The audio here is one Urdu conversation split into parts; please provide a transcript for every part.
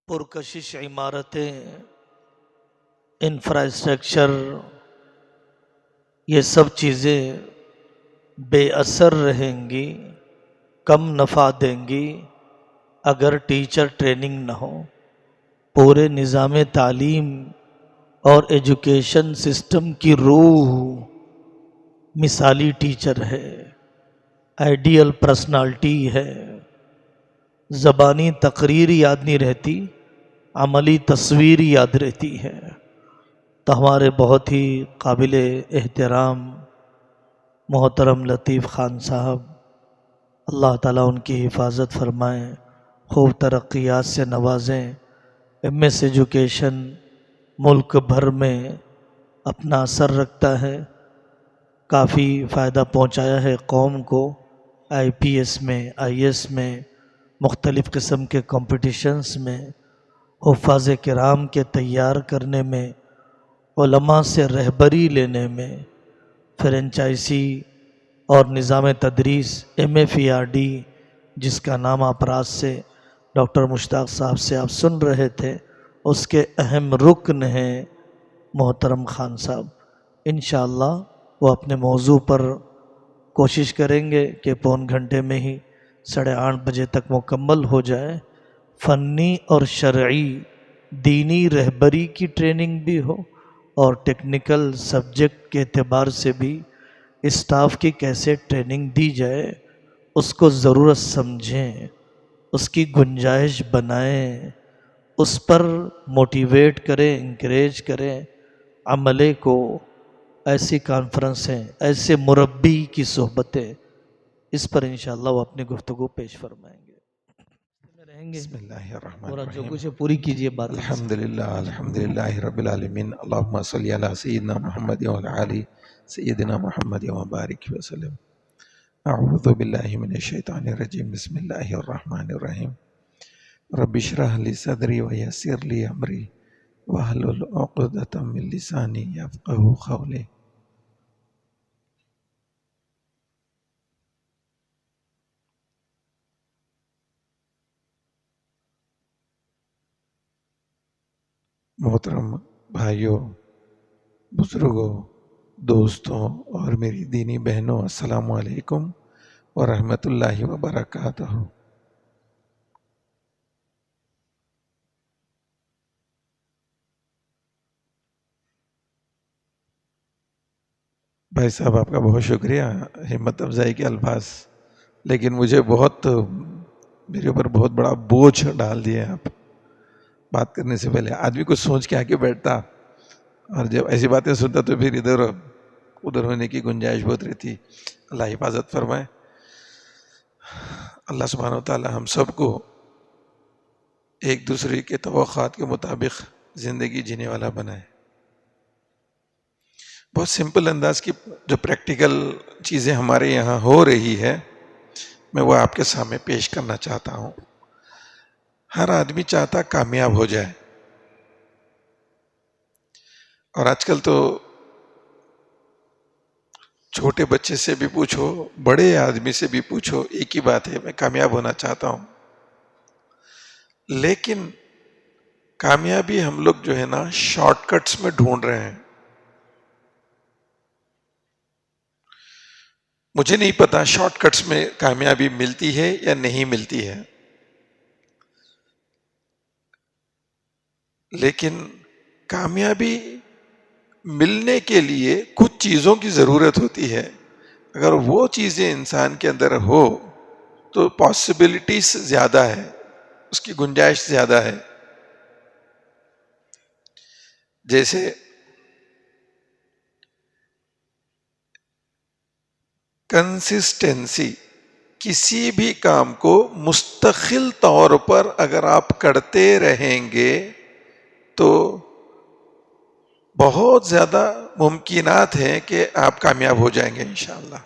پرکشش عمارتیں، انفراسٹرکچر، یہ سب چیزیں بے اثر رہیں گی، کم نفع دیں گی اگر ٹیچر ٹریننگ نہ ہو۔ پورے نظام تعلیم اور ایجوکیشن سسٹم کی روح مثالی ٹیچر ہے، آئیڈیل پرسنالٹی ہے۔ زبانی تقریر یاد نہیں رہتی، عملی تصویر یاد رہتی ہے۔ تو ہمارے بہت ہی قابل احترام محترم لطیف خان صاحب، اللہ تعالیٰ ان کی حفاظت فرمائیں، خوب ترقیات سے نوازیں۔ ایم ایس ایجوکیشن ملک بھر میں اپنا اثر رکھتا ہے، کافی فائدہ پہنچایا ہے قوم کو، آئی پی ایس میں، آئی ایس میں، مختلف قسم کے کمپٹیشنز میں، حفاظ کرام کے تیار کرنے میں، علماء سے رہبری لینے میں، فرنچائزی اور نظام تدریس MFERD جس کا نام اپراز سے ڈاکٹر مشتاق صاحب سے آپ سن رہے تھے، اس کے اہم رکن ہیں محترم خان صاحب۔ انشاءاللہ وہ اپنے موضوع پر کوشش کریں گے کہ پون گھنٹے میں ہی 8:30 بجے تک مکمل ہو جائے۔ فنی اور شرعی دینی رہبری کی ٹریننگ بھی ہو اور ٹیکنیکل سبجیکٹ کے اعتبار سے بھی اسٹاف کی کیسے ٹریننگ دی جائے، اس کو ضرورت سمجھیں، اس کی گنجائش بنائیں، اس پر موٹیویٹ کریں، انکریج کریں عملے کو۔ ایسی کانفرنسیں، ایسے مربی کی صحبتیں، اس پر انشاءاللہ وہ اپنی گفتگو پیش فرمائیں گے۔ رہیں گے بسم اللہ الرحمن اور جو الرحیم۔ کچھ ہے پوری کیجئے بات۔ الحمدللہ رب العالمین، اللہم صلی علی سیدنا محمد وعلی آل سیدنا محمد وبارک وسلم۔ اعوذ باللہ من الشیطان الرجیم، بسم اللہ الرحمن الرحیم۔ رب اشرح لی صدری ویسر لی امری واحلل عقدۃ من لسانی یفقہوا قولی۔ محترم بھائیوں، بزرگوں، دوستوں اور میری دینی بہنوں، السلام علیکم ورحمۃ اللہ وبرکاتہ۔ بھائی صاحب، آپ کا بہت شکریہ، ہمت افزائی کے الفاظ، لیکن مجھے میرے اوپر بہت بڑا بوجھ ڈال دیا آپ۔ بات کرنے سے پہلے آدمی کو سوچ کے آ کے بیٹھتا، اور جب ایسی باتیں سنتا تو پھر ادھر ادھر ہونے کی گنجائش بہت رہتی۔ اللہ حفاظت فرمائے۔ اللہ سبحانہ و تعالی ہم سب کو ایک دوسرے کے توقعات کے مطابق زندگی جینے والا بنائے۔ بہت سمپل انداز کی جو پریکٹیکل چیزیں ہمارے یہاں ہو رہی ہے، میں وہ آپ کے سامنے پیش کرنا چاہتا ہوں۔ ہر آدمی چاہتا کامیاب ہو جائے، اور آج کل تو چھوٹے بچے سے بھی پوچھو، بڑے آدمی سے بھی پوچھو، ایک ہی بات ہے، میں کامیاب ہونا چاہتا ہوں۔ لیکن کامیابی ہم لوگ جو ہے نا شارٹ کٹس میں ڈھونڈ رہے ہیں۔ مجھے نہیں پتا شارٹ کٹس میں کامیابی ملتی ہے یا نہیں ملتی ہے، لیکن کامیابی ملنے کے لیے کچھ چیزوں کی ضرورت ہوتی ہے۔ اگر وہ چیزیں انسان کے اندر ہو تو پاسبلٹیز زیادہ ہے، اس کی گنجائش زیادہ ہے۔ جیسے کنسسٹنسی، کسی بھی کام کو مستقل طور پر اگر آپ کرتے رہیں گے تو بہت زیادہ ممکنات ہیں کہ آپ کامیاب ہو جائیں گے انشاءاللہ۔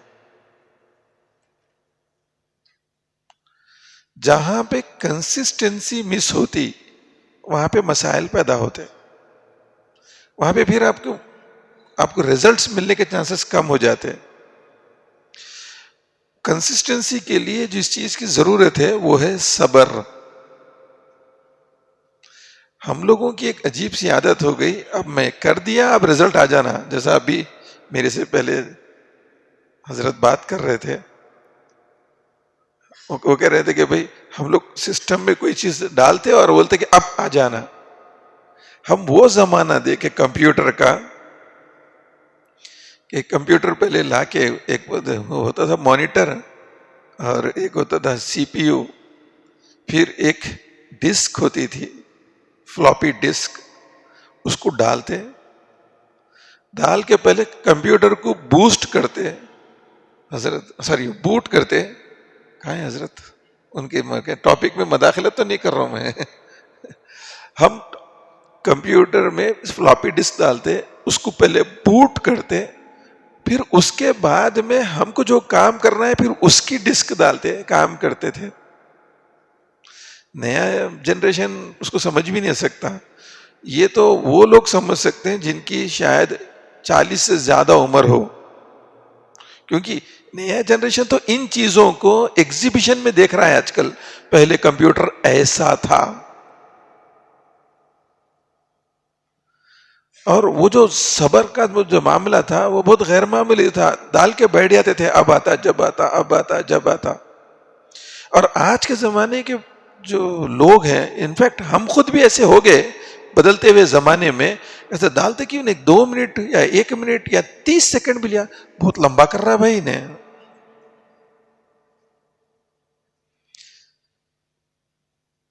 جہاں پہ کنسسٹنسی مس ہوتی وہاں پہ مسائل پیدا ہوتے، وہاں پہ پھر آپ کو ریزلٹس ملنے کے چانسز کم ہو جاتے۔ کنسسٹنسی کے لیے جس چیز کی ضرورت ہے وہ ہے صبر۔ ہم لوگوں کی ایک عجیب سی عادت ہو گئی، اب میں کر دیا اب رزلٹ آ جانا. جیسا ابھی میرے سے پہلے حضرت بات کر رہے تھے، وہ کہہ رہے تھے کہ بھائی ہم لوگ سسٹم میں کوئی چیز ڈالتے اور بولتے کہ اب آ جانا. ہم وہ زمانہ دیکھے کمپیوٹر کا کہ کمپیوٹر پہلے لا کے ایک ہوتا تھا مانیٹر اور ایک ہوتا تھا سی پی یو، پھر ایک ڈسک ہوتی تھی فلاپی ڈسک، اس کو ڈال کے پہلے کمپیوٹر کو بوسٹ کرتے حضرت، بوٹ کرتے. کہاں ہے حضرت؟ ان کے ٹاپک میں مداخلت تو نہیں کر رہا ہوں میں. ہم کمپیوٹر میں فلاپی ڈسک ڈالتے، اس کو پہلے بوٹ کرتے، پھر اس کے بعد میں ہم کو جو کام کرنا ہے پھر اس کی ڈسک ڈالتے کام کرتے تھے. نیا جنریشن اس کو سمجھ بھی نہیں سکتا. یہ تو وہ لوگ سمجھ سکتے ہیں جن کی شاید 40 سے زیادہ عمر ہو، کیونکہ نیا جنریشن تو ان چیزوں کو ایگزیبیشن میں دیکھ رہا ہے آج کل. پہلے کمپیوٹر ایسا تھا، اور وہ جو صبر کا جو معاملہ تھا وہ بہت غیر معمولی تھا. ڈال کے بیٹھ جاتے تھے، اب آتا جب آتا اب آتا جب آتا. اور آج کے زمانے کے جو لوگ ہیں، انفیکٹ ہم خود بھی ایسے ہو گئے بدلتے ہوئے زمانے میں، ایسے ڈالتے کیوں نہیں 2 منٹ یا 1 منٹ یا 30 سیکنڈ بھی لیا، بہت لمبا کر رہا ہے بھائی نے.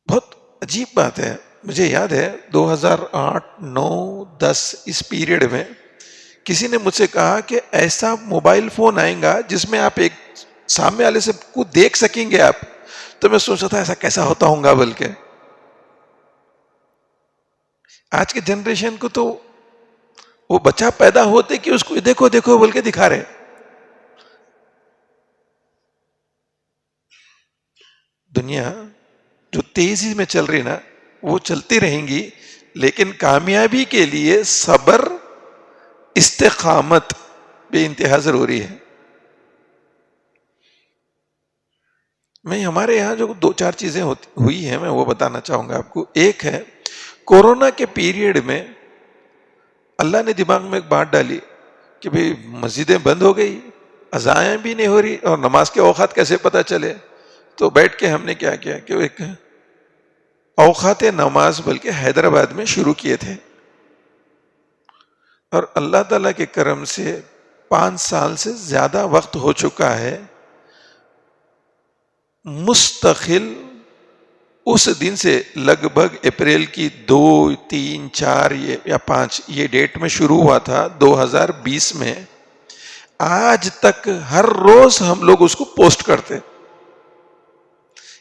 بہت عجیب بات ہے. مجھے یاد ہے 2008 9 10 اس پیریڈ میں کسی نے مجھ سے کہا کہ ایسا موبائل فون آئے گا جس میں آپ ایک سامنے والے سے کو دیکھ سکیں گے آپ. تو میں سوچا تھا ایسا کیسا ہوتا ہوں گا. بلکہ آج کے جنریشن کو تو وہ بچہ پیدا ہوتے کہ اس کو دیکھو دیکھو بول کے دکھا رہے. دنیا جو تیزی میں چل رہی نا وہ چلتی رہیں گی، لیکن کامیابی کے لیے صبر، استقامت بے انتہا ضروری ہے. میں ہمارے یہاں جو 2-4 چیزیں ہوئی ہیں میں وہ بتانا چاہوں گا آپ کو. ایک ہے کورونا کے پیریڈ میں اللہ نے دماغ میں ایک بات ڈالی کہ بھئی مسجدیں بند ہو گئی، اذانیں بھی نہیں ہو رہی، اور نماز کے اوقات کیسے پتہ چلے. تو بیٹھ کے ہم نے کیا کیا کہ ایک اوقات نماز بلکہ حیدرآباد میں شروع کیے تھے. اور اللہ تعالیٰ کے کرم سے 5 سال سے زیادہ وقت ہو چکا ہے مستقل. اس دن سے لگ بھگ اپریل کی 2 3 4 یا 5 یہ ڈیٹ میں شروع ہوا تھا 2020 میں، آج تک ہر روز ہم لوگ اس کو پوسٹ کرتے.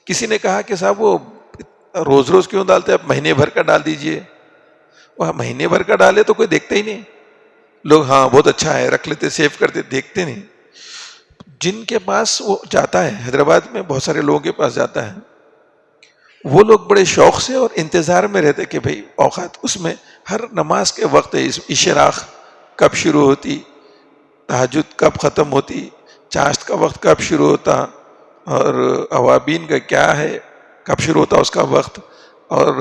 کسی نے کہا کہ صاحب وہ روز روز کیوں ڈالتے، آپ مہینے بھر کا ڈال دیجئے. وہ مہینے بھر کا ڈالے تو کوئی دیکھتا ہی نہیں. لوگ ہاں بہت اچھا ہے رکھ لیتے، سیو کرتے، دیکھتے نہیں. جن کے پاس وہ جاتا ہے، حیدرآباد میں بہت سارے لوگوں کے پاس جاتا ہے، وہ لوگ بڑے شوق سے اور انتظار میں رہتے کہ بھئی اوقات اس میں ہر نماز کے وقت اشراق کب شروع ہوتی، تہجد کب ختم ہوتی، چاشت کا وقت کب شروع ہوتا، اور اوابین کا کیا ہے کب شروع ہوتا اس کا وقت، اور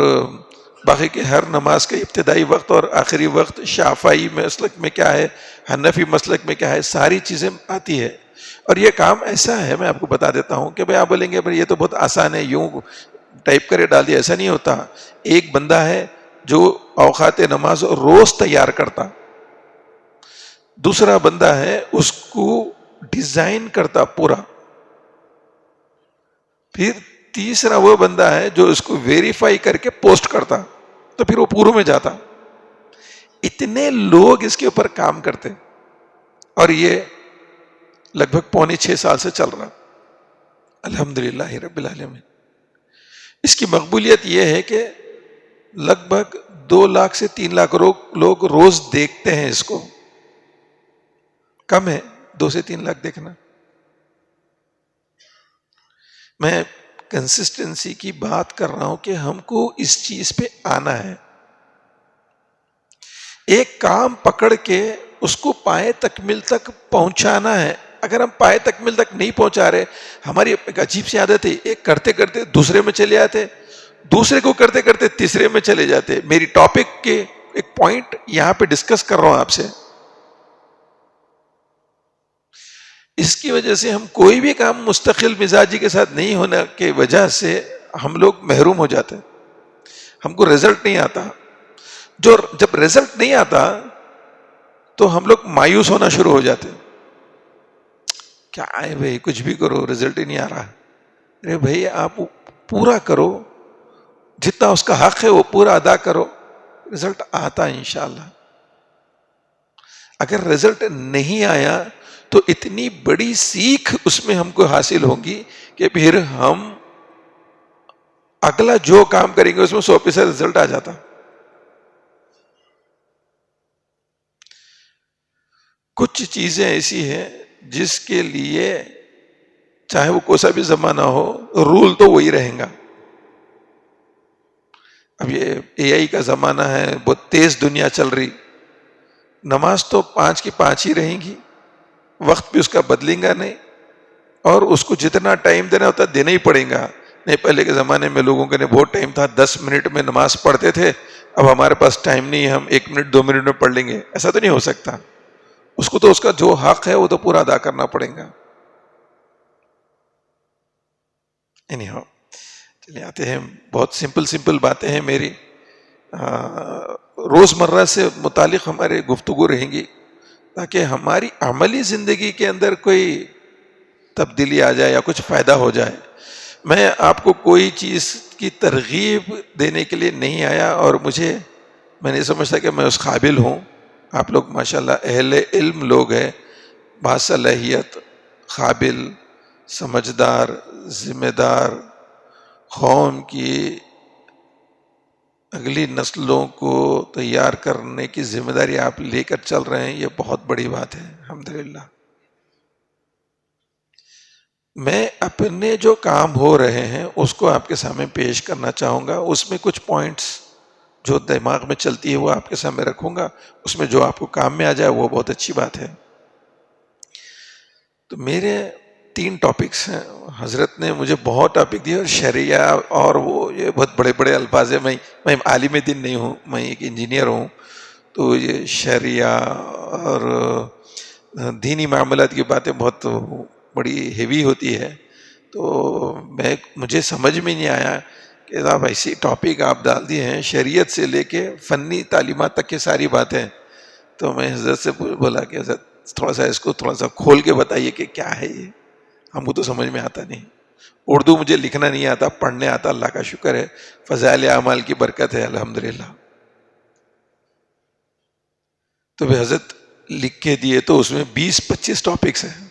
باقی کے ہر نماز کے ابتدائی وقت اور آخری وقت، شافعی مسلک میں کیا ہے، حنفی مسلک میں کیا ہے، ساری چیزیں آتی ہے. اور یہ کام ایسا ہے میں آپ کو بتا دیتا ہوں کہ بھئی آپ بولیں گے بھئی یہ تو بہت آسان ہے، یوں ٹائپ کرے ڈال دیا. ایسا نہیں ہوتا. ایک بندہ ہے جو اوقات نماز روز تیار کرتا، دوسرا بندہ ہے اس کو ڈیزائن کرتا پورا، پھر تیسرا وہ بندہ ہے جو اس کو ویریفائی کر کے پوسٹ کرتا، تو پھر وہ پوروں میں جاتا. اتنے لوگ اس کے اوپر کام کرتے، اور یہ لگ بھگ 5.25 سال سے چل رہا. الحمدللہ رب العالمین. اس کی مقبولیت یہ ہے کہ لگ بھگ 2 لاکھ سے 3 لاکھ لوگ روز دیکھتے ہیں اس کو. کم ہے 2 سے 3 لاکھ دیکھنا. میں کنسسٹنسی کی بات کر رہا ہوں کہ ہم کو اس چیز پہ آنا ہے. ایک کام پکڑ کے اس کو پائے تکمیل تک پہنچانا ہے. اگر ہم پائے تکمیل تک نہیں پہنچا رہے، ہماری ایک عجیب سی عادت ہے، ایک کرتے کرتے دوسرے میں چلے آتے، دوسرے کو کرتے کرتے تیسرے میں چلے جاتے. میری ٹاپک کے ایک پوائنٹ یہاں پہ ڈسکس کر رہا ہوں آپ سے. اس کی وجہ سے ہم کوئی بھی کام مستقل مزاجی کے ساتھ نہیں ہونے کی وجہ سے ہم لوگ محروم ہو جاتے ہیں. ہم کو رزلٹ نہیں آتا. جب رزلٹ نہیں آتا تو ہم لوگ مایوس ہونا شروع ہو جاتے. کیا ہے بھائی، کچھ بھی کرو رزلٹ ہی نہیں آ رہا. ارے بھائی آپ پورا کرو، جتنا اس کا حق ہے وہ پورا ادا کرو، رزلٹ آتا ہے انشاءاللہ. اگر رزلٹ نہیں آیا تو اتنی بڑی سیکھ اس میں ہم کو حاصل ہوگی کہ پھر ہم اگلا جو کام کریں گے اس میں 100% رزلٹ آ جاتا. کچھ چیزیں ایسی ہیں جس کے لیے چاہے وہ کوئی سا بھی زمانہ ہو، رول تو وہی رہیں گا. اب یہ AI کا زمانہ ہے، بہت تیز دنیا چل رہی. نماز تو 5 کی 5 ہی رہیں گی، وقت بھی اس کا بدلیں گا نہیں، اور اس کو جتنا ٹائم دینا ہوتا ہے دینا ہی پڑے گا. نہیں، پہلے کے زمانے میں لوگوں کے لیے بہت ٹائم تھا، 10 منٹ میں نماز پڑھتے تھے. اب ہمارے پاس ٹائم نہیں ہے، ہم 1 منٹ 2 منٹ میں پڑھ لیں گے. ایسا تو نہیں ہو سکتا. اس کو تو اس کا جو حق ہے وہ تو پورا ادا کرنا پڑے گا. چلے آتے ہیں. بہت سمپل باتیں ہیں میری، روزمرہ سے متعلق ہمارے گفتگو رہیں گی تاکہ ہماری عملی زندگی کے اندر کوئی تبدیلی آ جائے یا کچھ فائدہ ہو جائے. میں آپ کو کوئی چیز کی ترغیب دینے کے لیے نہیں آیا، اور میں نہیں سمجھتا کہ میں اس قابل ہوں. آپ لوگ ماشاءاللہ اہل علم لوگ ہیں، باصلاحیت، قابل، سمجھدار، ذمہ دار، قوم کی اگلی نسلوں کو تیار کرنے کی ذمہ داری آپ لے کر چل رہے ہیں. یہ بہت بڑی بات ہے، الحمدللہ. میں اپنے جو کام ہو رہے ہیں اس کو آپ کے سامنے پیش کرنا چاہوں گا. اس میں کچھ پوائنٹس جو دماغ میں چلتی ہے وہ آپ کے سامنے رکھوں گا. اس میں جو آپ کو کام میں آ جائے وہ بہت اچھی بات ہے. تو میرے 3 ٹاپکس ہیں. حضرت نے مجھے بہت ٹاپک دیے، اور شریعہ اور وہ یہ بہت بڑے بڑے الفاظ ہیں. میں عالم دین نہیں ہوں، میں ایک انجینئر ہوں. تو یہ شریعہ اور دینی معاملات کی باتیں بہت بڑی ہیوی ہوتی ہے. تو مجھے سمجھ میں نہیں آیا کہ صاحب ایسی ٹاپک آپ ڈال دیے ہیں، شریعت سے لے کے فنی تعلیمات تک کی ساری باتیں. تو میں حضرت سے بولا کہ حضرت تھوڑا سا اس کو تھوڑا سا کھول کے بتائیے کہ کیا ہے یہ، ہم کو تو سمجھ میں آتا نہیں. اردو مجھے لکھنا نہیں آتا، پڑھنے آتا، اللہ کا شکر ہے، فضائل اعمال کی برکت ہے الحمدللہ. تو بھی حضرت لکھ کے دیے تو اس میں 20-25 ٹاپکس ہیں،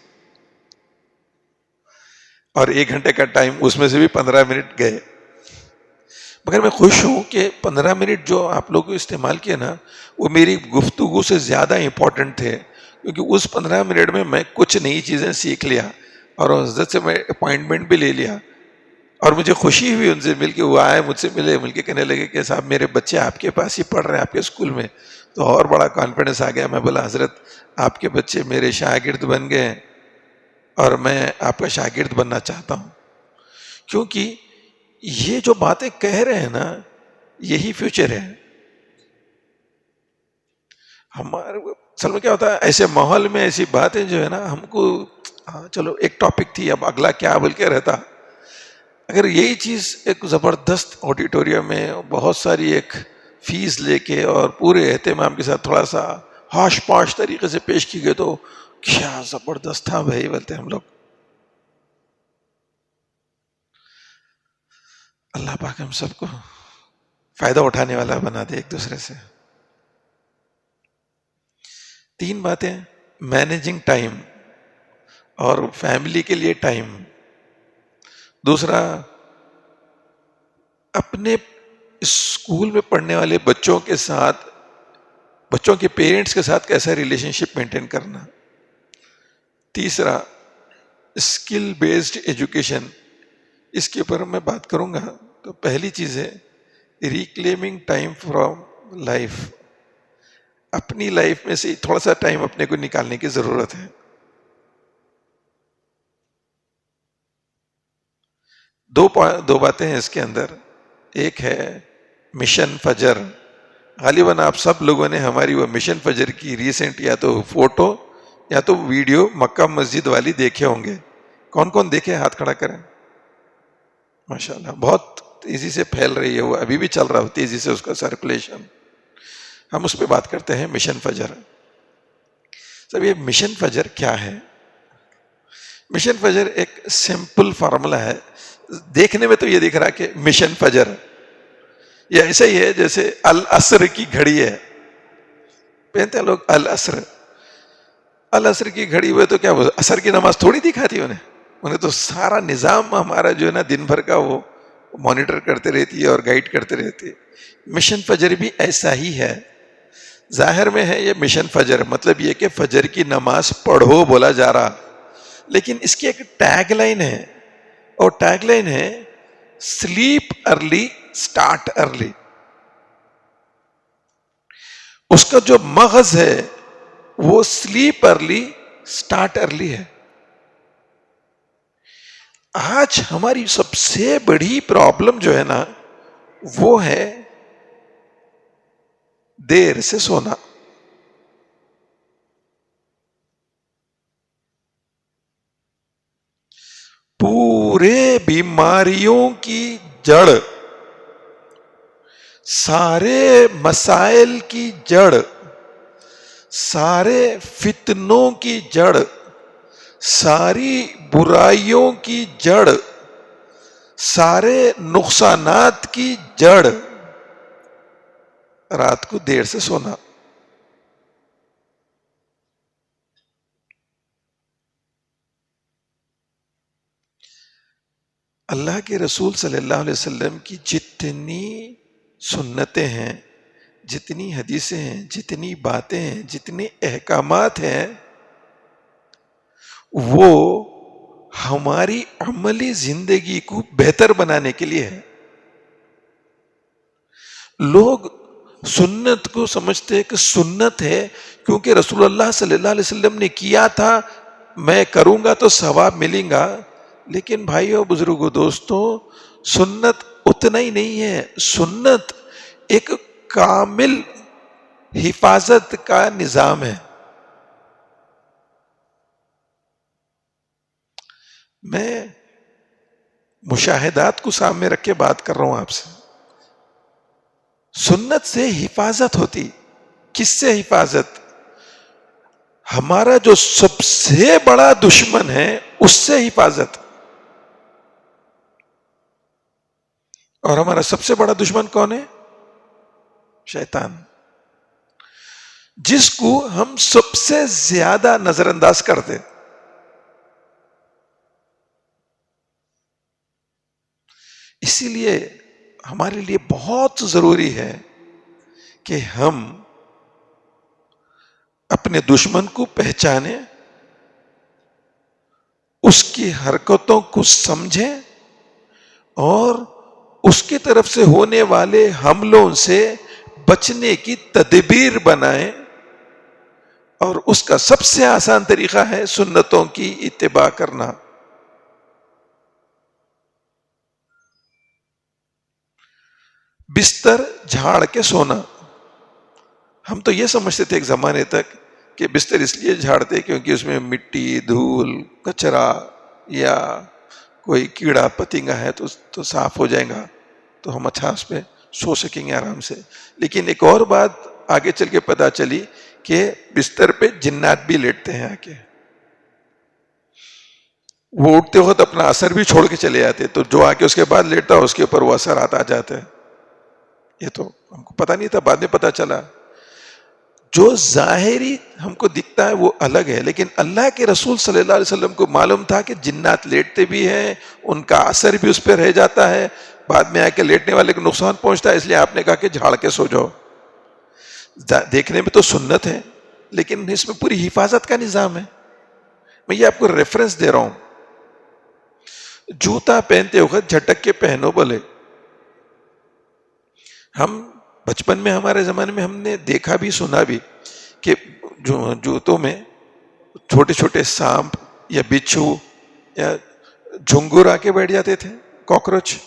اور 1 گھنٹے کا ٹائم، اس میں سے بھی 15 منٹ گئے. مگر میں خوش ہوں کہ 15 منٹ جو آپ لوگوں استعمال کیے نا، وہ میری گفتگو سے زیادہ امپورٹنٹ تھے، کیونکہ اس 15 منٹ میں کچھ نئی چیزیں سیکھ لیا، اور حضرت سے میں اپوائنٹمنٹ بھی لے لیا. اور مجھے خوشی ہوئی ان سے مل کے. وہ آئے مجھ سے ملے، مل کے کہنے لگے کہ صاحب میرے بچے آپ کے پاس ہی پڑھ رہے ہیں، آپ کے اسکول میں. تو اور بڑا کانفیڈنس آ گیا. میں بولا حضرت آپ کے بچے میرے شاگرد بن گئے ہیں، اور میں آپ کا شاگرد بننا چاہتا ہوں، کیونکہ یہ جو باتیں کہہ رہے ہیں نا، یہی فیوچر ہے ہمارے. اصل میں کیا ہوتا ہے، ایسے ماحول میں ایسی باتیں جو ہے نا ہم کو، چلو ایک ٹاپک تھی، اب اگلا کیا بول کے رہتا. اگر یہی چیز ایک زبردست آڈیٹوریم میں بہت ساری ایک فیس لے کے اور پورے اہتمام کے ساتھ تھوڑا سا ہاش پاش طریقے سے پیش کی گئی تو کیا زبردست تھا بھائی، بولتے ہم لوگ. اللہ پاک ہم سب کو فائدہ اٹھانے والا بنا دے ایک دوسرے سے. 3 باتیں: مینیجنگ ٹائم اور فیملی کے لیے ٹائم. دوسرا، اپنے اسکول میں پڑھنے والے بچوں کے ساتھ، بچوں کے پیرنٹس کے ساتھ کیسا ریلیشن شپ مینٹین کرنا. تیسرا، اسکل بیسڈ ایجوکیشن. اس کے اوپر میں بات کروں گا. تو پہلی چیز ہے ریکلیمنگ ٹائم فرام لائف. اپنی لائف میں سے تھوڑا سا ٹائم اپنے کو نکالنے کی ضرورت ہے. دو باتیں ہیں اس کے اندر. ایک ہے مشن فجر. غالباً آپ سب لوگوں نے ہماری وہ مشن فجر کی ریسنٹ یا تو فوٹو یا تو ویڈیو مکہ مسجد والی دیکھے ہوں گے. کون کون دیکھے؟ ہاتھ کھڑا کریں. ماشاءاللہ بہت تیزی سے پھیل رہی ہے، وہ ابھی بھی چل رہا ہے تیزی سے اس کا سرکولیشن. ہم اس پہ بات کرتے ہیں مشن فجر. سب یہ مشن فجر کیا ہے؟ مشن فجر ایک سمپل فارمولا ہے. دیکھنے میں تو یہ دکھ رہا کہ مشن فجر یہ ایسا ہی ہے جیسے العصر کی گھڑی ہے. پہنتے ہیں لوگ العصر. العصر کی گھڑی ہوئے تو کیا وہ عصر کی نماز تھوڑی دکھاتی انہیں تو سارا نظام ہمارا جو ہے نا دن بھر کا وہ مانیٹر کرتے رہتی ہے اور گائیڈ کرتے رہتی ہے. مشن فجر بھی ایسا ہی ہے. ظاہر میں ہے یہ مشن فجر، مطلب یہ کہ فجر کی نماز پڑھو بولا جا رہا، لیکن اس کی ایک ٹیگ لائن ہے، اور ٹیگ لائن ہے سلیپ ارلی اسٹارٹ ارلی. اس کا جو مغز ہے وہ سلیپ ارلی اسٹارٹ ارلی ہے. آج ہماری سب سے بڑی پرابلم جو ہے نا وہ ہے دیر سے سونا. پورے بیماریوں کی جڑ، سارے مسائل کی جڑ، سارے فتنوں کی جڑ، ساری برائیوں کی جڑ، سارے نقصانات کی جڑ رات کو دیر سے سونا. اللہ کے رسول صلی اللہ علیہ وسلم کی جتنی سنتیں ہیں، جتنی حدیثیں ہیں، جتنی باتیں ہیں، جتنے احکامات ہیں، وہ ہماری عملی زندگی کو بہتر بنانے کے لیے ہے. لوگ سنت کو سمجھتے ہیں کہ سنت ہے کیونکہ رسول اللہ صلی اللہ علیہ وسلم نے کیا تھا، میں کروں گا تو ثواب ملیں گا. لیکن بھائیو، بزرگوں، دوستوں، سنت اتنا ہی نہیں ہے. سنت ایک کامل حفاظت کا نظام ہے. میں مشاہدات کو سامنے رکھ کے بات کر رہا ہوں آپ سے. سنت سے حفاظت ہوتی. کس سے حفاظت؟ ہمارا جو سب سے بڑا دشمن ہے اس سے حفاظت. اور ہمارا سب سے بڑا دشمن کون ہے؟ شیطان، جس کو ہم سب سے زیادہ نظر انداز کرتے. اسی لیے ہمارے لیے بہت ضروری ہے کہ ہم اپنے دشمن کو پہچانیں، اس کی حرکتوں کو سمجھیں، اور اس کی طرف سے ہونے والے حملوں سے بچنے کی تدبیر بنائیں. اور اس کا سب سے آسان طریقہ ہے سنتوں کی اتباع کرنا. بستر جھاڑ کے سونا. ہم تو یہ سمجھتے تھے ایک زمانے تک کہ بستر اس لیے جھاڑتے کیونکہ اس میں مٹی، دھول، کچرا یا کوئی کیڑا پتنگا ہے تو صاف ہو جائے گا، تو ہم اچھا اس پہ سو سکیں گے آرام سے. لیکن ایک اور بات آگے چل کے پتا چلی کہ بستر پہ جنات بھی لیٹتے ہیں آ کے. وہ اٹھتے وقت اپنا اثر بھی چھوڑ کے چلے جاتے، تو جو آ کے اس کے بعد لیٹتا اس کے اوپر وہ اثر آتا جاتا ہے. یہ تو ہم کو پتا نہیں تھا، بعد میں پتا چلا. جو ظاہری ہم کو دکھتا ہے وہ الگ ہے، لیکن اللہ کے رسول صلی اللہ علیہ وسلم کو معلوم تھا کہ جنات لیٹتے بھی ہیں، ان کا اثر بھی اس پہ رہ جاتا ہے، بعد میں آ کے لیٹنے والے کو نقصان پہنچتا ہے. اس لیے آپ نے کہا کہ جھاڑ کے سو جاؤ. دیکھنے میں تو سنت ہے لیکن اس میں پوری حفاظت کا نظام ہے. میں یہ آپ کو ریفرنس دے رہا ہوں. جوتا پہنتے وقت جھٹک کے پہنو بولے. ہم بچپن میں، ہمارے زمانے میں ہم نے دیکھا بھی سنا بھی کہ جوتوں میں چھوٹے چھوٹے سانپ یا بچھو یا جھنگر آ کے بیٹھ جاتے تھے، کاکروچ.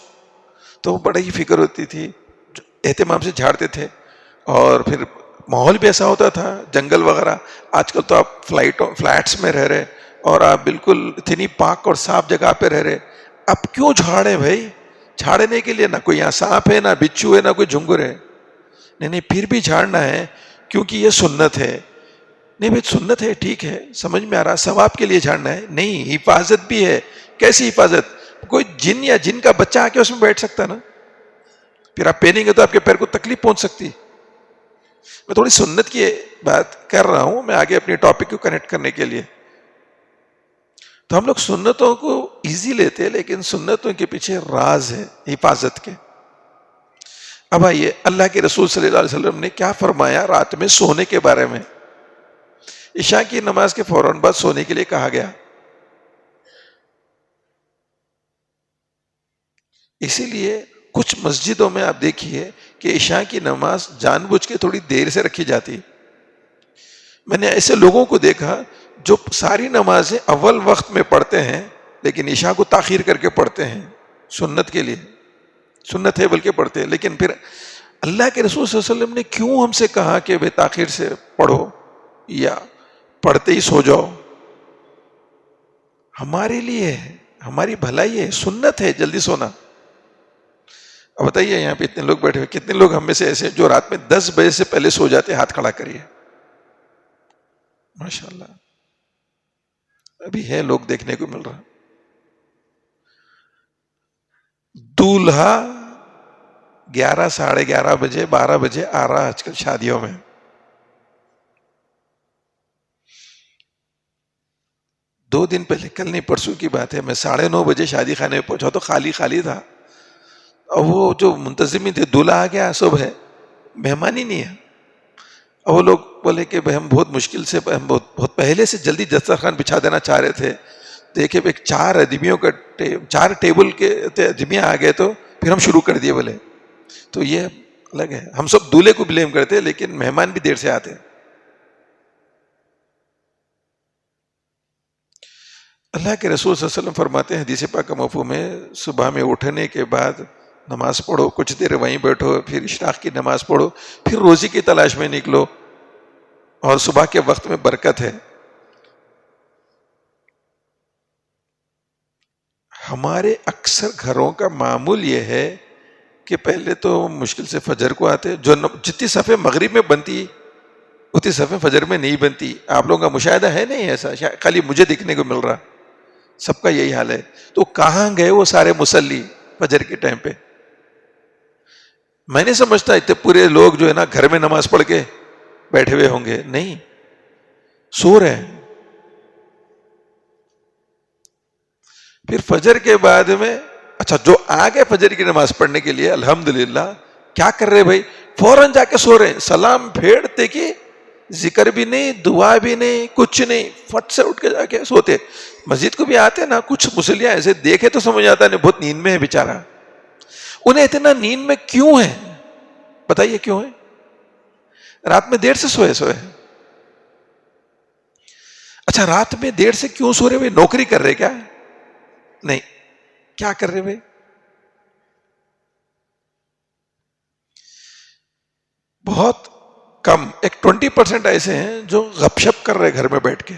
تو بڑی ہی فکر ہوتی تھی، اہتمام سے جھاڑتے تھے. اور پھر ماحول بھی ایسا ہوتا تھا، جنگل وغیرہ. آج کل تو آپ فلیٹس میں رہ رہے اور آپ بالکل اتنی پاک اور صاف جگہ پہ رہ رہے. اب کیوں جھاڑے بھائی؟ جھاڑنے کے لیے نہ کوئی یہاں سانپ ہے، نہ بچھو ہے، نہ کوئی جھنگر ہے. نہیں پھر بھی جھاڑنا ہے کیونکہ یہ سنت ہے. نہیں بھائی سنت ہے، ٹھیک ہے، سمجھ میں آ رہا، ثواب کے لیے جھاڑنا ہے. نہیں، حفاظت بھی ہے. کیسی حفاظت؟ کوئی جن یا جن کا بچہ آ کے اس میں بیٹھ سکتا نا، پھر آپ پہنیں گے تو آپ کے پیر کو تکلیف پہنچ سکتی. میں تھوڑی سنت کی بات کر رہا ہوں، میں آگے اپنی ٹاپک کو کنیکٹ کرنے کے لیے. تو ہم لوگ سنتوں کو ایزی لیتے ہیں، لیکن سنتوں کے پیچھے راز ہے حفاظت کے. اب آئیے، اللہ کے رسول صلی اللہ علیہ وسلم نے کیا فرمایا رات میں سونے کے بارے میں. عشاء کی نماز کے فوراً بعد سونے کے لیے کہا گیا. اسی لیے کچھ مسجدوں میں آپ دیکھیے کہ عشاء کی نماز جان بوجھ کے تھوڑی دیر سے رکھی جاتی. میں نے ایسے لوگوں کو دیکھا جو ساری نمازیں اول وقت میں پڑھتے ہیں لیکن عشاء کو تاخیر کر کے پڑھتے ہیں. سنت کے لیے، سنت ہے بلکہ پڑھتے ہیں. لیکن پھر اللہ کے رسول صلی اللہ علیہ وسلم نے کیوں ہم سے کہا کہ بے تاخیر سے پڑھو یا پڑھتے ہی سو جاؤ؟ ہمارے لیے ہے، ہماری بھلائی ہے، سنت ہے جلدی سونا. اب بتائیے یہاں پہ اتنے لوگ بیٹھے ہوئے، کتنے لوگ ہم میں سے ایسے جو رات میں 10 بجے سے پہلے سو جاتے ہیں؟ ہاتھ کھڑا کریے. ماشاءاللہ ابھی ہے، لوگ دیکھنے کو مل رہا. دولہا 11 ساڑھے 11 بجے 12 بجے آ رہا آج کل شادیوں میں. دو دن پہلے، کل نہیں پرسوں کی بات ہے، میں 9:30 بجے شادی خانے میں پہنچا تو خالی خالی تھا. اور وہ جو منتظمین تھے، دولہا آ گیا صبح، مہمان ہی نہیں ہے. اور وہ لوگ بولے کہ ہم بہت مشکل سے، ہم بہت پہلے سے جلدی دسترخوان بچھا دینا چاہ رہے تھے. دیکھے 4 ادمیوں کا 4 ٹیبل کے ادمیاں آ گئے تو پھر ہم شروع کر دیے. بولے تو یہ الگ ہے، ہم سب دولہے کو بلیم کرتے لیکن مہمان بھی دیر سے آتے. اللہ کے رسول صلی اللہ علیہ وسلم فرماتے ہیں حدیث پاک مفہوم میں، صبح میں اٹھنے کے بعد نماز پڑھو، کچھ دیر وہیں بیٹھو، پھر اشراق کی نماز پڑھو، پھر روزی کی تلاش میں نکلو، اور صبح کے وقت میں برکت ہے. ہمارے اکثر گھروں کا معمول یہ ہے کہ پہلے تو مشکل سے فجر کو آتے، جو جتنی صفیں مغرب میں بنتی اتنی صفیں فجر میں نہیں بنتی. آپ لوگوں کا مشاہدہ ہے نہیں ایسا؟ خالی مجھے دیکھنے کو مل رہا، سب کا یہی حال ہے. تو کہاں گئے وہ سارے مصلی فجر کے ٹائم پہ؟ میں نہیں سمجھتا اتنے پورے لوگ جو ہے نا گھر میں نماز پڑھ کے بیٹھے ہوئے ہوں گے. نہیں، سو رہے ہیں. پھر فجر کے بعد میں، اچھا جو آ گئے فجر کی نماز پڑھنے کے لیے، الحمدللہ، کیا کر رہے بھائی؟ فوراً جا کے سو رہے ہیں. سلام پھیرتے کہ ذکر بھی نہیں، دعا بھی نہیں، کچھ نہیں، فٹ سے اٹھ کے جا کے سوتے. مسجد کو بھی آتے نا، کچھ مسلیاں ایسے دیکھے تو سمجھ آتا ہے بہت نیند میں ہے بیچارہ. انہیں اتنا نیند میں کیوں ہے؟ بتائیے کیوں ہے؟ رات میں دیر سے سوئے. اچھا رات میں دیر سے کیوں سو رہے بھائی؟ نوکری کر رہے کیا؟ نہیں، کیا کر رہے بھائی؟ بہت کم، ایک 20% ایسے ہیں جو غپ شپ کر رہے گھر میں بیٹھ کے،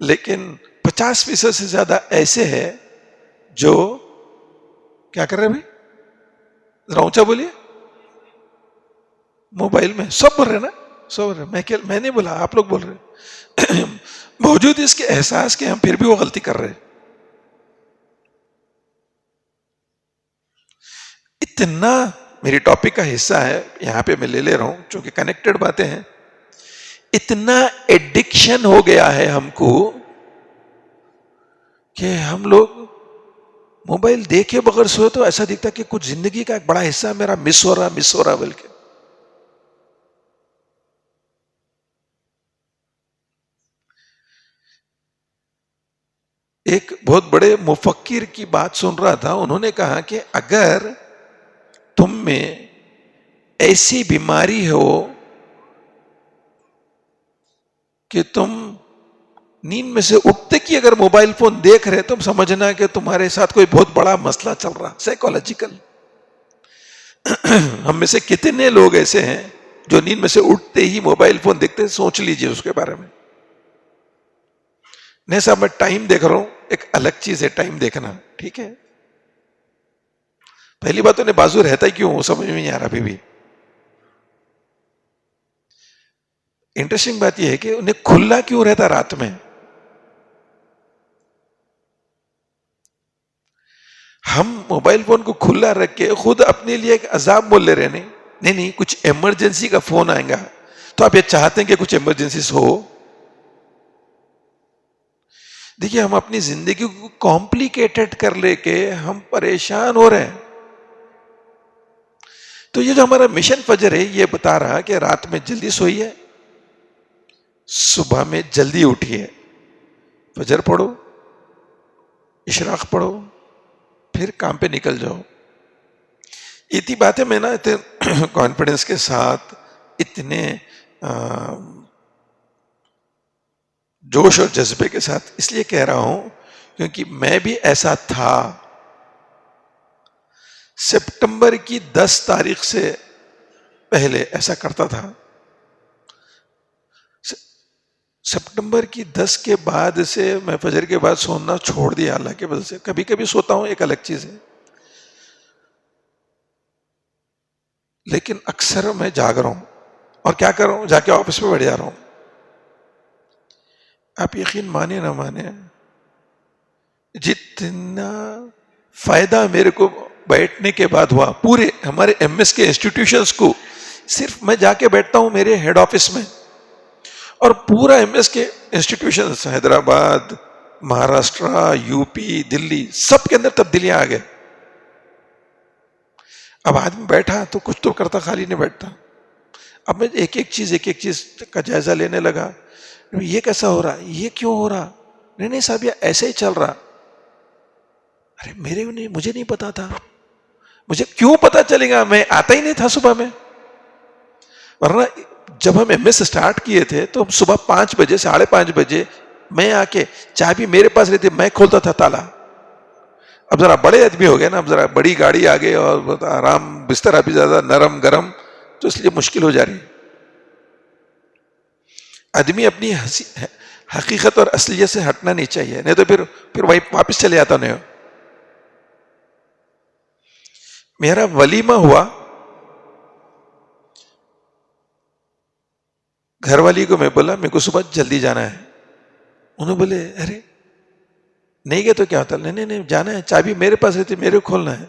لیکن 50% سے زیادہ ایسے ہیں جو کیا کر رہے بھائی؟ ذرا اونچا بولیے. موبائل میں سب بول رہے نا، سب بول رہے. میں نہیں بولا، آپ لوگ بول رہے. موجود اس کے احساس کے ہم پھر بھی وہ غلطی کر رہے. اتنا میری ٹاپک کا حصہ ہے، یہاں پہ میں لے رہا ہوں چونکہ کنیکٹڈ باتیں ہیں. اتنا ایڈکشن ہو گیا ہے ہم کو کہ ہم لوگ موبائل دیکھے بغیر سوئے تو ایسا دکھتا کہ کچھ زندگی کا ایک بڑا حصہ میرا مس ہو رہا بلکہ. ایک بہت بڑے مفکر کی بات سن رہا تھا، انہوں نے کہا کہ اگر تم میں ایسی بیماری ہو کہ تم نیند میں سے اٹھتے کی اگر موبائل فون دیکھ رہے، تم سمجھنا کہ تمہارے ساتھ کوئی بہت بڑا مسئلہ چل رہا، سائیکولوجیکل. ہم میں سے کتنے لوگ ایسے ہیں جو نیند میں سے اٹھتے ہی موبائل فون دیکھتے ہیں؟ سوچ لیجئے اس کے بارے میں. نہیں صاحب میں ٹائم دیکھ رہا ہوں، ایک الگ چیز ہے ٹائم دیکھنا، ٹھیک ہے. پہلی بات انہیں بازو رہتا ہی کیوں، وہ سمجھ میں نہیں آ رہا ابھی بھی. انٹرسٹنگ بات یہ ہے کہ انہیں کھلا کیوں رہتا رات میں. ہم موبائل فون کو کھلا رکھ کے خود اپنے لیے ایک عذاب مول لے رہے. نہیں کچھ ایمرجنسی کا فون آئے گا تو آپ یہ چاہتے ہیں کہ کچھ ایمرجنسیز ہو. دیکھیے ہم اپنی زندگی کو کمپلیکیٹڈ کر لے کے ہم پریشان ہو رہے ہیں. تو یہ جو ہمارا مشن فجر ہے یہ بتا رہا کہ رات میں جلدی سوئیے، صبح میں جلدی اٹھیے، فجر پڑھو، اشراق پڑھو، پھر کام پہ نکل جاؤ. اتنی باتیں میں نا اتنے کانفیڈنس کے ساتھ، اتنے جوش اور جذبے کے ساتھ اس لیے کہہ رہا ہوں کیونکہ میں بھی ایسا تھا. سپٹمبر کی 10 تاریخ سے پہلے ایسا کرتا تھا. سپٹمبر کی 10 کے بعد سے میں فجر کے بعد سونا چھوڑ دیا اللہ کے وجہ سے. کبھی کبھی سوتا ہوں، ایک الگ چیز ہے، لیکن اکثر میں جاگ رہا ہوں. اور کیا کر رہا ہوں؟ جا کے آفس میں بیٹھ جا رہا ہوں. آپ یقین مانے نہ مانے، جتنا فائدہ میرے کو بیٹھنے کے بعد ہوا پورے ہمارے ایم ایس کے انسٹیٹیوشنز کو، صرف میں جا کے بیٹھتا ہوں میرے ہیڈ آفس میں، اور پورا ایم ایس کے انسٹیٹیوشنز حیدرآباد، مہاراشٹرا، یو پی، دلی، سب کے اندر تبدیلیاں آ گئے. اب آدمی بیٹھا تو کچھ تو کرتا، خالی نہیں بیٹھتا. اب میں ایک ایک چیز کا جائزہ لینے لگا. یہ کیسا ہو رہا، یہ کیوں ہو رہا؟ نہیں صاحب یہ ایسے ہی چل رہا. ارے مجھے نہیں پتا تھا. مجھے کیوں پتا چلے گا؟ میں آتا ہی نہیں تھا صبح میں. ورنہ جب ہم ایم ایس اسٹارٹ کیے تھے تو ہم صبح 5 بجے 5:30 بجے میں آ کے چابی میرے پاس رہتی، میں کھولتا تھا تالا. اب ذرا بڑے آدمی ہو گئے نا، اب ذرا بڑی گاڑی آ گئی اور آرام، بستر بھی زیادہ نرم گرم، تو اس لیے مشکل ہو جا رہی. آدمی اپنی حقیقت اور اصلیت سے ہٹنا نہیں چاہیے، نہیں تو پھر وہی واپس چلے جاتا. نہیں، میرا ولیمہ ہوا، گھر والی کو میں بولا میرے کو صبح جلدی جانا ہے. انہوں نے بولے ارے نہیں گئے تو کیا ہوتا؟ نہیں جانا ہے، چابی میرے پاس رہتی، میرے کو کھولنا ہے.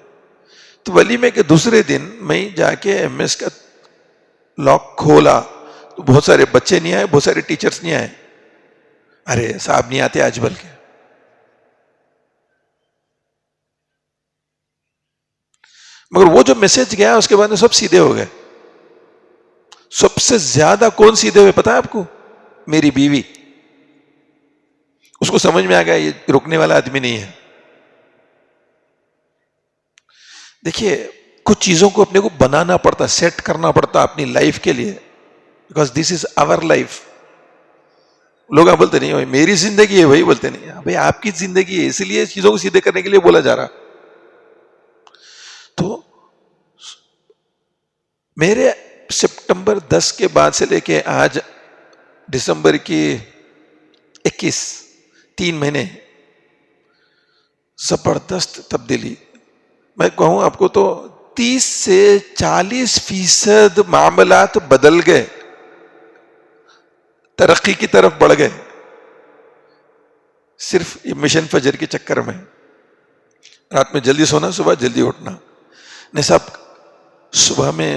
تو ولیمے کے دوسرے دن میں جا کے ایم ایس کا لاک کھولا تو بہت سارے بچے نہیں آئے، بہت سارے ٹیچرز نہیں آئے. ارے صاحب نہیں آتے آج، بلکہ مگر وہ جو میسج گیا اس کے بعد سب سیدھے ہو گئے. سب سے زیادہ کون سیدھے ہوئے پتا ہے آپ کو؟ میری بیوی. اس کو سمجھ میں آ گیا یہ رکنے والا آدمی نہیں ہے. دیکھیے کچھ چیزوں کو اپنے کو بنانا پڑتا، سیٹ کرنا پڑتا اپنی لائف کے لیے، because this is our life. لوگ بولتے نہیں میری زندگی ہے، وہی بولتے نہیں بھائی آپ کی زندگی ہے، اسی لیے چیزوں کو سیدھے کرنے کے لیے بولا جا رہا. تو میرے سپٹمبر 10 کے بعد سے لے کے آج دسمبر کی 21، 3 مہینے زبردست تبدیلی. میں کہوں آپ کو تو 30 سے 40% معاملات بدل گئے، ترقی کی طرف بڑھ گئے، صرف یہ مشن فجر کے چکر میں. رات میں جلدی سونا، صبح جلدی اٹھنا. نہیں صاحب صبح میں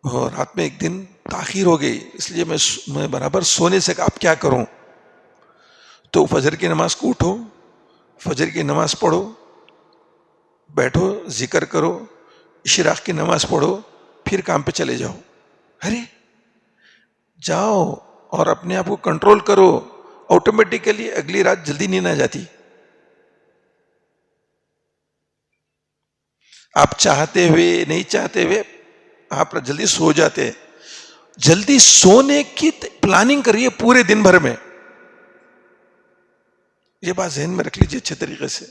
رات میں ایک دن تاخیر ہو گئی، اس لیے میں برابر سونے سے اب کیا کروں؟ تو فجر کی نماز کو اٹھو، فجر کی نماز پڑھو، بیٹھو، ذکر کرو، اشراق کی نماز پڑھو، پھر کام پہ چلے جاؤ. ارے جاؤ اور اپنے آپ کو کنٹرول کرو، آٹومیٹیکلی اگلی رات جلدی نیند آ جاتی. آپ چاہتے ہوئے نہیں چاہتے ہوئے آپ جلدی سو جاتے. جلدی سونے کی پلاننگ کریے پورے دن بھر میں. یہ بات ذہن میں رکھ لیجیے اچھے طریقے سے.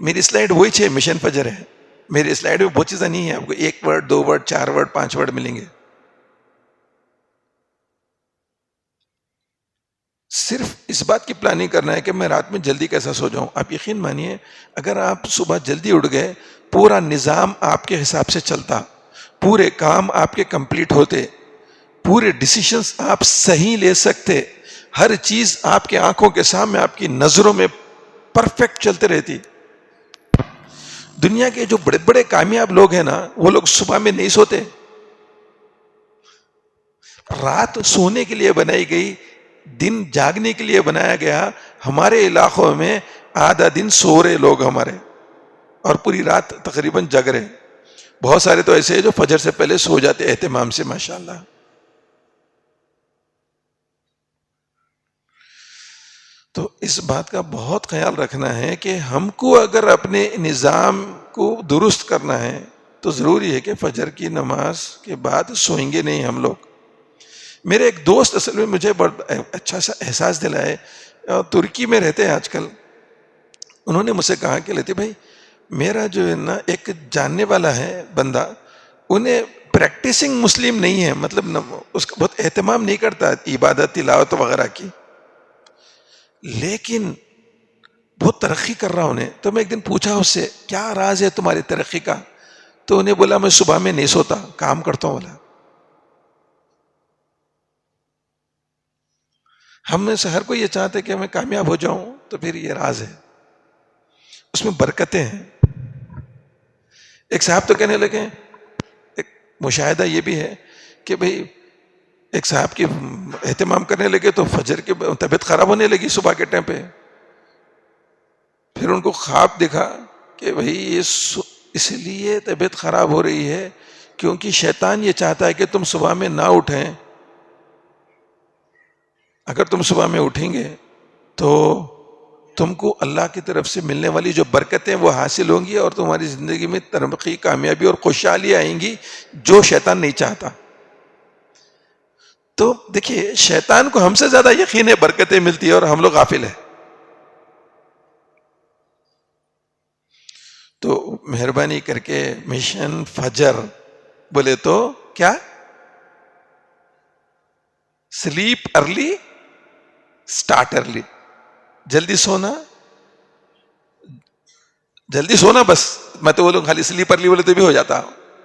میری سلائڈ وہی 6 مشن فجر ہے. میری سلائڈ میں بہت چیزیں نہیں ہیں، آپ کو 1 ورڈ 2 ورڈ 4 ورڈ 5 ورڈ ملیں گے. صرف اس بات کی پلاننگ کرنا ہے کہ میں رات میں جلدی کیسا سو جاؤں. آپ یقین مانیے اگر آپ صبح جلدی اٹھ گئے، پورا نظام آپ کے حساب سے چلتا، پورے کام آپ کے کمپلیٹ ہوتے، پورے ڈیسیشنز آپ صحیح لے سکتے، ہر چیز آپ کے آنکھوں کے سامنے آپ کی نظروں میں پرفیکٹ چلتے رہتی. دنیا کے جو بڑے بڑے کامیاب لوگ ہیں نا، وہ لوگ صبح میں نہیں سوتے. رات سونے کے لیے بنائی گئی، دن جاگنے کے لیے بنایا گیا. ہمارے علاقوں میں آدھا دن سو رہے لوگ ہمارے، اور پوری رات تقریباً جگ رہے. بہت سارے تو ایسے ہیں جو فجر سے پہلے سو جاتے اہتمام سے، ماشاءاللہ. تو اس بات کا بہت خیال رکھنا ہے کہ ہم کو اگر اپنے نظام کو درست کرنا ہے تو ضروری ہے کہ فجر کی نماز کے بعد سوئیں گے نہیں ہم لوگ. میرے ایک دوست اصل میں مجھے بڑا اچھا سا احساس دلائے، ترکی میں رہتے ہیں آج کل. انہوں نے مجھ سے کہا کہ لیتے بھائی، میرا جو ہے نا ایک جاننے والا ہے بندہ، انہیں پریکٹسنگ مسلم نہیں ہے، مطلب اس کا بہت اہتمام نہیں کرتا عبادت تلاوت وغیرہ کی، لیکن بہت ترقی کر رہا انہیں. تو میں ایک دن پوچھا اس سے کیا راز ہے تمہاری ترقی کا، تو انہیں بولا میں صبح میں نہیں سوتا، کام کرتا ہوں. بولا ہم میں سے ہر کوئی یہ چاہتا ہے کہ میں کامیاب ہو جاؤں، تو پھر یہ راز ہے، اس میں برکتیں ہیں. ایک صاحب تو کہنے لگے، ایک مشاہدہ یہ بھی ہے کہ بھئی ایک صاحب کی اہتمام کرنے لگے تو فجر کی طبیعت خراب ہونے لگی صبح کے ٹائم پہ. پھر ان کو خواب دکھا کہ بھئی یہ اس لیے طبیعت خراب ہو رہی ہے کیونکہ شیطان یہ چاہتا ہے کہ تم صبح میں نہ اٹھیں. اگر تم صبح میں اٹھیں گے تو تم کو اللہ کی طرف سے ملنے والی جو برکتیں وہ حاصل ہوں گی، اور تمہاری زندگی میں ترقی، کامیابی اور خوشحالی آئیں گی، جو شیطان نہیں چاہتا. تو دیکھیے شیطان کو ہم سے زیادہ یقین ہے برکتیں ملتی ہے، اور ہم لوگ غافل ہیں. تو مہربانی کر کے مشن فجر بولے تو کیا، سلیپ ارلی اسٹارٹ ارلی. جلدی سونا، جلدی سونا بس. میں تو بولوں خالی سلیپ ارلی بولے تو بھی ہو جاتا،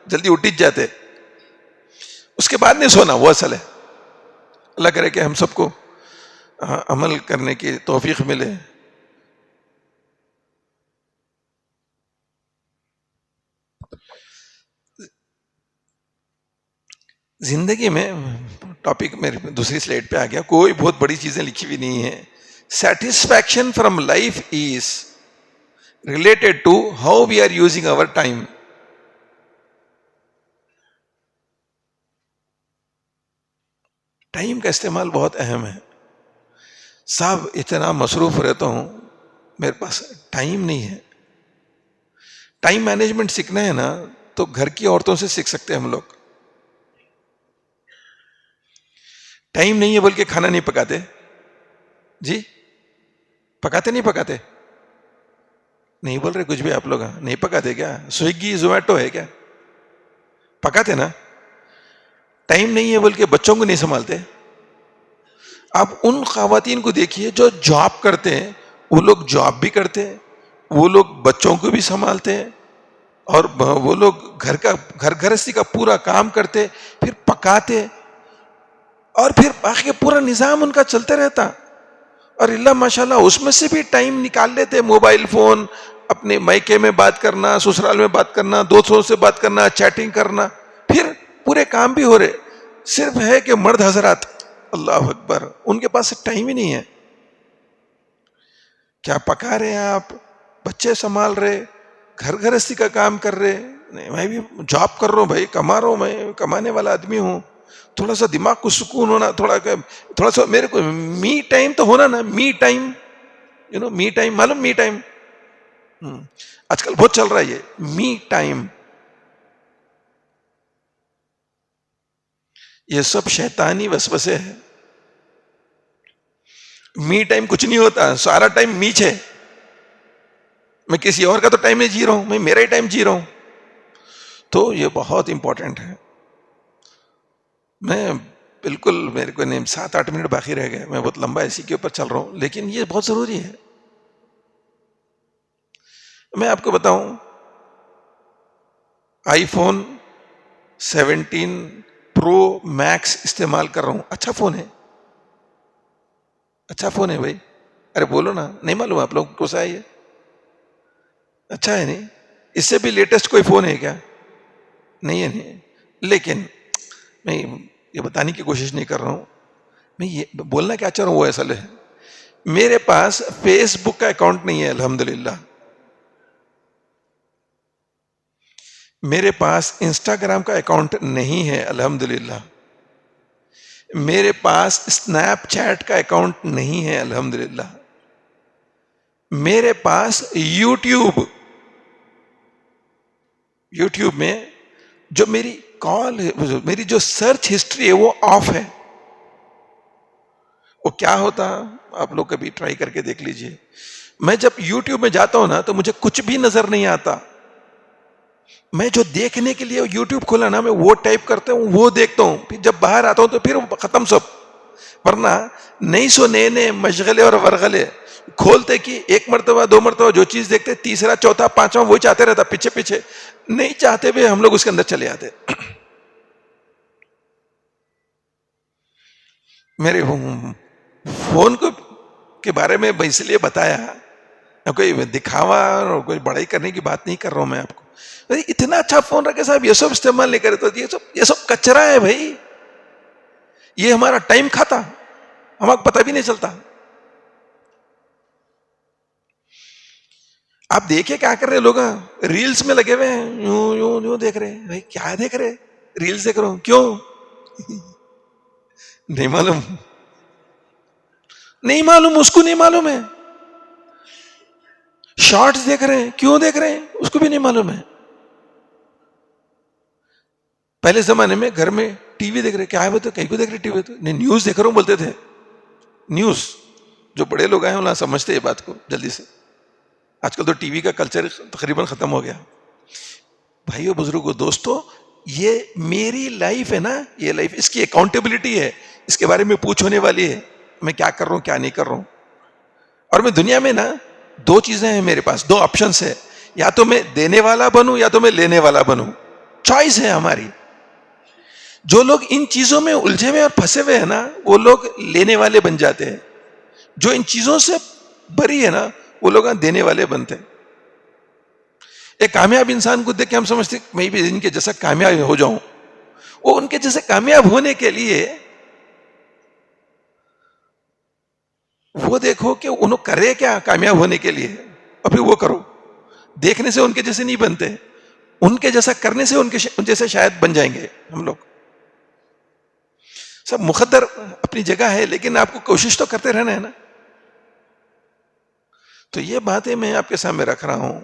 جلدی اٹھ جاتے، اس کے بعد نہیں سونا، وہ اصل ہے. اللہ کرے کہ ہم سب کو عمل کرنے کی توفیق ملے. زندگی میں ٹاپک میری دوسری سلائڈ پہ آ گیا، کوئی بہت بڑی چیزیں لکھی ہوئی نہیں ہے. Satisfaction from life is related to how we are using our time. Time کا استعمال بہت اہم ہے. صاحب اتنا مصروف رہتا ہوں، میرے پاس ٹائم نہیں ہے. ٹائم مینجمنٹ سیکھنا ہے نا تو گھر کی عورتوں سے سیکھ سکتے ہیں ہم لوگ. ٹائم نہیں ہے بول کے کھانا نہیں پکاتے جی، پکاتے نہیں پکاتے نہیں بول رہے کچھ بھی آپ لوگ، نہیں پکاتے کیا؟ سویگی زومیٹو ہے کیا؟ پکاتے نا. ٹائم نہیں ہے بول کے بچوں کو نہیں سنبھالتے. آپ ان خواتین کو دیکھیے جو جاب کرتے ہیں، وہ لوگ جاب بھی کرتے ہیں، وہ لوگ بچوں کو بھی سنبھالتے ہیں، اور وہ لوگ گھر گھرستی کا پورا کام کرتے، پھر پکاتے، اور پھر باقی پورا نظام ان کا چلتے رہتا. اور اللہ ماشاءاللہ اس میں سے بھی ٹائم نکال لیتے. موبائل فون، اپنے مائکے میں بات کرنا، سسرال میں بات کرنا، دوستوں سے بات کرنا، چیٹنگ کرنا، پھر پورے کام بھی ہو رہے. صرف ہے کہ مرد حضرات اللہ اکبر ان کے پاس ٹائم ہی نہیں ہے. کیا پکا رہے ہیں آپ، بچے سنبھال رہے، گھر گھرستی کا کام کر رہے. نہیں میں بھی جاب کر رہا ہوں بھائی، کما رہا ہوں، میں کمانے والا آدمی ہوں. تھوڑا سا دماغ کو سکون ہونا، تھوڑا سا میرے کو می ٹائم تو ہونا نا. می ٹائم، می ٹائم معلوم؟ می ٹائم آج کل بہت چل رہا ہے یہ می ٹائم. یہ سب شیطانی وسوسے ہیں. می ٹائم کچھ نہیں ہوتا، سارا ٹائم میچ ہے. میں کسی اور کا تو ٹائم نہیں جی رہا ہوں، میں میرا ہی ٹائم جی رہا ہوں. تو یہ بہت امپورٹنٹ ہے. میں بالکل، میرے کو نہیں 7-8 منٹ باقی رہ گئے، میں بہت لمبا اسی کے اوپر چل رہا ہوں، لیکن یہ بہت ضروری ہے. میں آپ کو بتاؤں، آئی فون 17 پرو میکس استعمال کر رہا ہوں. اچھا فون ہے، اچھا فون ہے بھائی. ارے بولو نا، نہیں معلوم آپ لوگ کو سا ہے یہ اچھا ہے؟ نہیں اس سے بھی لیٹسٹ کوئی فون ہے کیا؟ نہیں ہے. نہیں، لیکن میں یہ بتانے کی کوشش نہیں کر رہا ہوں. میں یہ بولنا کیا چاہ رہا ہوں وہ اصل ہے، میرے پاس فیس بک کا اکاؤنٹ نہیں ہے الحمدللہ، میرے پاس انسٹاگرام کا اکاؤنٹ نہیں ہے الحمدللہ، میرے پاس اسنیپ چیٹ کا اکاؤنٹ نہیں ہے الحمدللہ، میرے پاس یوٹیوب میں جو میری کال ہے، میری جو سرچ ہسٹری ہے وہ آف ہے. وہ کیا ہوتا آپ لوگ کبھی ٹرائی کر کے دیکھ لیجئے. میں جب یوٹیوب میں جاتا ہوں نا تو مجھے کچھ بھی نظر نہیں آتا. میں جو دیکھنے کے لیے یوٹیوب کھولا نا، میں وہ ٹائپ کرتا ہوں، وہ دیکھتا ہوں، پھر جب باہر آتا ہوں تو پھر ختم سب. ورنہ نئے مشغلے اور ورغلے کھولتے کہ 1 مرتبہ 2 مرتبہ جو چیز دیکھتے، تیسرا چوتھا پانچواں وہی چاہتے رہتا، پیچھے پیچھے نہیں چاہتے بھی ہم لوگ اس کے اندر چلے آتے. میرے فون کے بارے میں اس لیے بتایا، کوئی دکھاوا اور کوئی بڑائی کرنے کی بات نہیں کر رہا ہوں میں آپ کو. اتنا اچھا فون رکھے صاحب، یہ سب استعمال نہیں کرے تو یہ سب کچرا ہے بھائی. یہ ہمارا ٹائم کھاتا، ہمیں پتہ بھی نہیں چلتا. آپ دیکھیں کیا کر رہے لوگ، ریلز میں لگے ہوئے ہیں، یوں دیکھ رہے ہیں. بھائی کیا دیکھ رہے؟ ریلز دیکھ رہا ہوں. کیوں؟ نہیں معلوم، نہیں معلوم، اس کو نہیں معلوم ہے. شارٹس دیکھ رہے ہیں، کیوں دیکھ رہے ہیں اس کو بھی نہیں معلوم ہے. پہلے زمانے میں گھر میں ٹی وی دیکھ رہے، کیا ہے بولتے، کہیں کو دیکھ رہے ٹی وی؟ تو نہیں، نیوز دیکھ رہا ہوں بولتے تھے. نیوز، جو بڑے لوگ آئے ہیں سمجھتے یہ بات کو جلدی سے. آج کل تو ٹی وی کا کلچر تقریباً ختم ہو گیا. بھائیو بزرگوں دوستو، یہ میری لائف ہے نا، یہ لائف، اس کی اکاؤنٹیبلٹی ہے، اس کے بارے میں پوچھ ہونے والی ہے، میں کیا کر رہا ہوں کیا نہیں کر رہا ہوں. اور میں دنیا میں نا 2 چیزیں ہیں میرے پاس، 2 آپشنس ہے، یا تو میں دینے والا بنوں یا تو میں لینے والا بنوں. چوائس ہے ہماری. جو لوگ ان چیزوں میں الجھے ہوئے اور پھنسے ہوئے ہیں نا، وہ لوگ لینے والے بن جاتے ہیں. جو ان چیزوں سے بری ہے نا، وہ لوگ دینے والے بنتے ہیں. ایک کامیاب انسان کو دیکھ کے ہم سمجھتے میں بھی ان کے جیسا کامیاب ہو جاؤں. وہ ان کے جیسے کامیاب ہونے کے لیے وہ دیکھو کہ انہوں کرے کیا کامیاب ہونے کے لیے، اور پھر وہ کرو. دیکھنے سے ان کے جیسے نہیں بنتے، ان کے جیسا کرنے سے ان جیسے شاید بن جائیں گے ہم لوگ. سب مقدر اپنی جگہ ہے، لیکن آپ کو کوشش تو کرتے رہنا ہے نا. تو یہ باتیں میں آپ کے سامنے رکھ رہا ہوں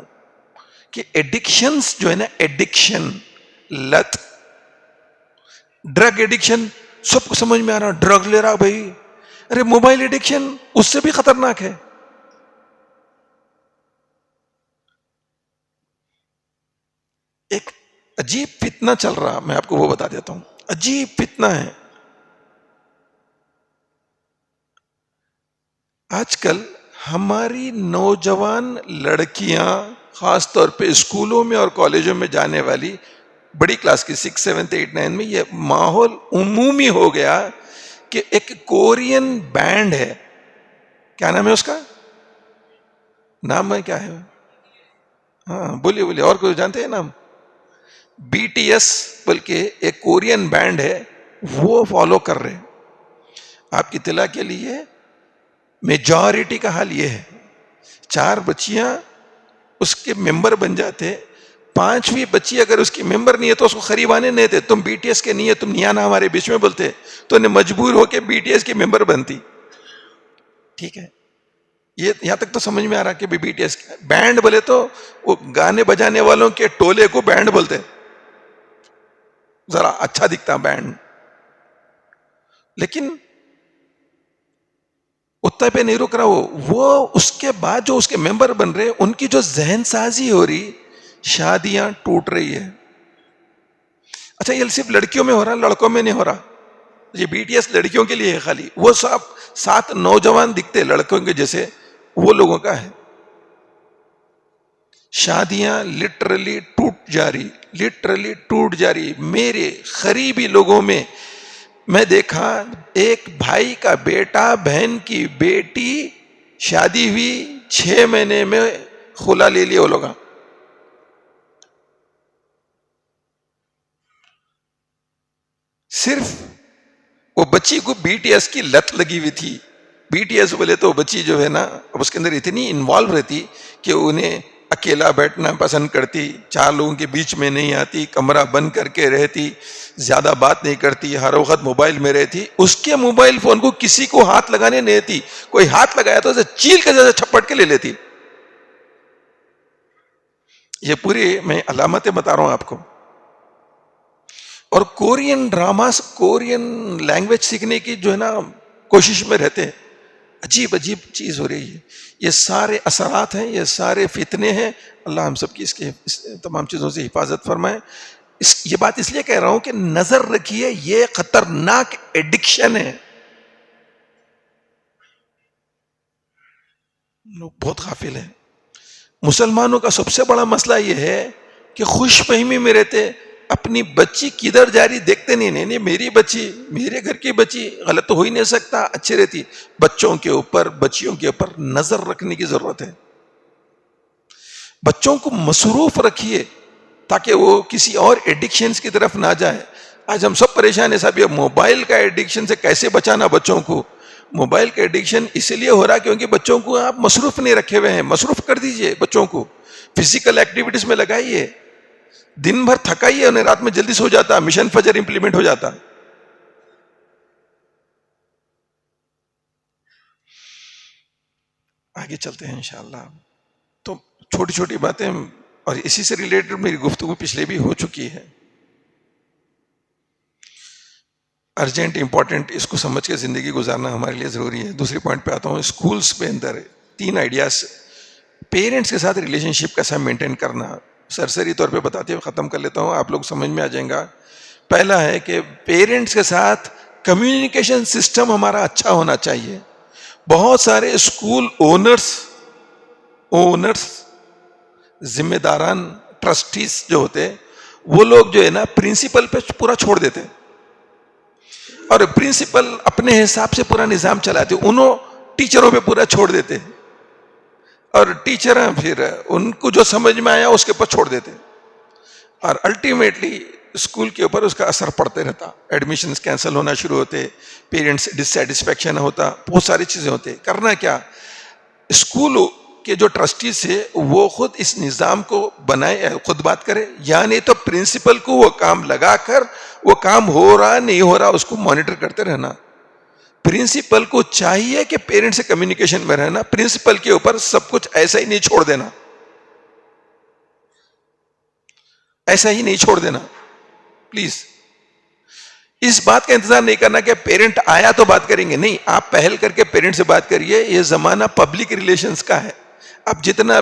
کہ ایڈکشنز جو ہے نا، ایڈکشن، لت، ڈرگ ایڈکشن، سب کو سمجھ میں آ رہا، ڈرگ لے رہا بھائی. ارے موبائل ایڈکشن اس سے بھی خطرناک ہے. ایک عجیب فتنہ چل رہا، میں آپ کو وہ بتا دیتا ہوں. عجیب فتنہ ہے آج کل. ہماری نوجوان لڑکیاں خاص طور پہ اسکولوں میں اور کالجوں میں جانے والی بڑی کلاس کی 6, 7, 8, 9 میں یہ ماحول عمومی ہو گیا کہ ایک کورین بینڈ ہے، کیا نام ہے اس کا؟ نام ہے کیا ہے؟ ہاں بولیے، اور کوئی جانتے ہیں نام؟ BTS بلکہ ایک کورین بینڈ ہے، وہ فالو کر رہے. آپ کی اطلاع کے لیے میجارٹی کا حال یہ ہے، 4 بچیاں اس کے ممبر بن جاتے، 5ویں بچی اگر اس کی ممبر نہیں ہے تو اس کو قریب آنے نہیں دیتے. تم BTS کے نہیں ہے، تم نہیں آنا ہمارے بیچ میں بولتے، تو انہیں مجبور ہو کے BTS کی ممبر بنتی. ٹھیک ہے، یہ یہاں تک تو سمجھ میں آ رہا کہ BTS بینڈ بولے تو وہ گانے بجانے والوں کے ٹولے کو بینڈ بولتے، ذرا اچھا دکھتا بینڈ. لیکن اتنے پہ نہیں رک رہا وہ اس کے بعد جو اس کے ممبر بن رہے ان کی جو ذہن سازی ہو رہی، شادیاں ٹوٹ رہی ہے. اچھا یہ صرف لڑکیوں میں ہو رہا، لڑکوں میں نہیں ہو رہا. یہ بی ٹی ایس لڑکیوں کے لیے ہے خالی، وہ سب 7 نوجوان دکھتے لڑکوں کے جیسے، وہ لوگوں کا ہے. شادیاں لٹرلی ٹوٹ جا رہی. میرے قریبی لوگوں میں میں دیکھا ایک بھائی کا بیٹا، بہن کی بیٹی شادی ہوئی 6 مہینے میں خلا لے لیا وہ لوگ. صرف وہ بچی کو بی ٹی ایس کی لت لگی ہوئی تھی. بی ٹی ایس بولے تو بچی جو ہے نا اب اس کے اندر اتنی انوالو رہتی کہ انہیں اکیلا بیٹھنا پسند کرتی، 4 لوگوں کے بیچ میں نہیں آتی، کمرہ بند کر کے رہتی، زیادہ بات نہیں کرتی، ہر وقت موبائل میں رہتی. اس کے موبائل فون کو کسی کو ہاتھ لگانے نہیں دیتی، کوئی ہاتھ لگایا تو اسے چیل کے جیسے چھپٹ کے لے لیتی. یہ پوری میں علامتیں بتا رہا ہوں آپ کو. اور کورین ڈراماز، کورین لینگویج سیکھنے کی جو ہے نا کوشش میں رہتے ہیں. عجیب چیز ہو رہی ہے. یہ سارے اثرات ہیں، یہ سارے فتنے ہیں. اللہ ہم سب کی اس تمام چیزوں سے حفاظت فرمائے. یہ بات اس لیے کہہ رہا ہوں کہ نظر رکھیے، یہ خطرناک ایڈکشن ہے. لوگ بہت غافل ہیں. مسلمانوں کا سب سے بڑا مسئلہ یہ ہے کہ خوش فہمی میں رہتے، اپنی بچی کدھر جا رہی دیکھتے نہیں میری بچی، میرے گھر کی بچی، غلط تو ہو ہی نہیں سکتا، اچھی رہتی. بچوں کے اوپر، بچیوں کے اوپر نظر رکھنے کی ضرورت ہے. بچوں کو مصروف رکھیے تاکہ وہ کسی اور ایڈکشنز کی طرف نہ جائے. آج ہم سب پریشان ہیں صاحب، یہ موبائل کا ایڈکشن سے کیسے بچانا بچوں کو. موبائل کا ایڈکشن اس لیے ہو رہا کیونکہ بچوں کو آپ مصروف نہیں رکھے ہوئے ہیں. مصروف کر دیجئے بچوں کو، فزیکل ایکٹیویٹیز میں لگائیے. دن بھر تھکائیے انہیں، رات میں جلدی سو جاتا، مشن فجر امپلیمنٹ ہو جاتا. آگے چلتے ہیں انشاءاللہ. تو چھوٹی چھوٹی باتیں، اور اسی سے ریلیٹڈ میری گفتگو پچھلے بھی ہو چکی ہے. ارجنٹ امپورٹنٹ، اس کو سمجھ کے زندگی گزارنا ہمارے لیے ضروری ہے. دوسری پوائنٹ پہ آتا ہوں. اسکولز پہ اندر 3 آئیڈیاز. پیرنٹس کے ساتھ ریلیشن شپ کیسا مینٹین کرنا، سرسری طور پہ بتاتے ہوئے ختم کر لیتا ہوں، آپ لوگ سمجھ میں آ جائیں گا. پہلا ہے کہ پیرنٹس کے ساتھ کمیونیکیشن سسٹم ہمارا اچھا ہونا چاہیے. بہت سارے اسکول اونرز، ذمہ داران، ٹرسٹیز جو ہوتے وہ لوگ جو ہے نا پرنسپل پہ پورا چھوڑ دیتے، اور پرنسپل اپنے حساب سے پورا نظام چلاتے، انہوں ٹیچروں پہ پورا چھوڑ دیتے، اور ٹیچر پھر ان کو جو سمجھ میں آیا اس کے اوپر چھوڑ دیتے، اور الٹیمیٹلی اسکول کے اوپر اس کا اثر پڑتے رہتا. ایڈمیشنز کینسل ہونا شروع ہوتے، پیرنٹس ڈسسیٹسفیکشن ہوتا، بہت ساری چیزیں ہوتے. کرنا کیا، اسکول کے جو ٹرسٹیز ہے وہ خود اس نظام کو بنائے، خود بات کرے، یا نہیں تو پرنسپل کو وہ کام لگا کر وہ کام ہو رہا نہیں ہو رہا اس کو مانیٹر کرتے رہنا. پرنسپل کو چاہیے کہ پیرنٹ سے کمیونیکیشن میں رہنا، پرنسپل کے اوپر سب کچھ ایسا ہی نہیں چھوڑ دینا، ایسا ہی نہیں چھوڑ دینا پلیز. اس بات کا انتظار نہیں کرنا کہ پیرنٹ آیا تو بات کریں گے، نہیں، آپ پہل کر کے پیرنٹ سے بات کریے. یہ زمانہ پبلک ریلیشنز کا ہے. آپ جتنا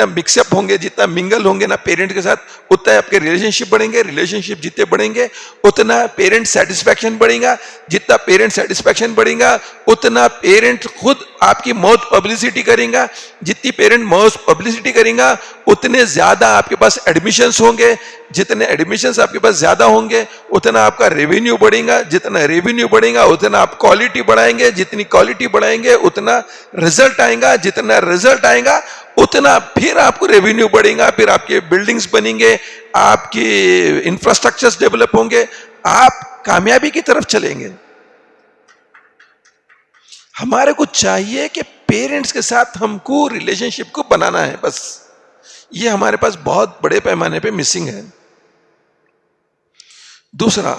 مکس اپ ہوں گے، جتنا منگل ہوں گے نا پیرنٹ کے ساتھ، اتنا آپ کے ریلیشن شپ بڑھیں گے. ریلیشن شپ جتنے بڑھیں گے اتنا پیرنٹ سیٹسفیکشن بڑھے گا. جتنا پیرنٹ سیٹسفیکشن بڑھے گا اتنا پیرنٹ خود آپ کی موت پبلسٹی کریں گا. جتنی پیرنٹ موت پبلسٹی کریں گا اتنے زیادہ آپ کے پاس ایڈمیشنز ہوں گے. جتنے ایڈمیشنز آپ کے پاس زیادہ ہوں گے اتنا آپ کا ریونیو بڑھے گا. جتنا ریونیو بڑھے گا اتنا آپ کوالٹی بڑھائیں گے. جتنی کوالٹی بڑھائیں گے اتنا رزلٹ آئے گا. جتنا رزلٹ آئے گا اتنا پھر آپ کو ریونیو بڑھے گا. پھر آپ کے بلڈنگز بنیں گے، آپ کی انفراسٹرکچرز ڈیولپ ہوں گے، آپ کامیابی کی طرف چلیں گے. ہمارے کو چاہیے کہ پیرنٹس کے ساتھ ہم کو ریلیشن شپ کو بنانا ہے، بس یہ ہمارے پاس بہت بڑے پیمانے پہ مسنگ ہے. دوسرا،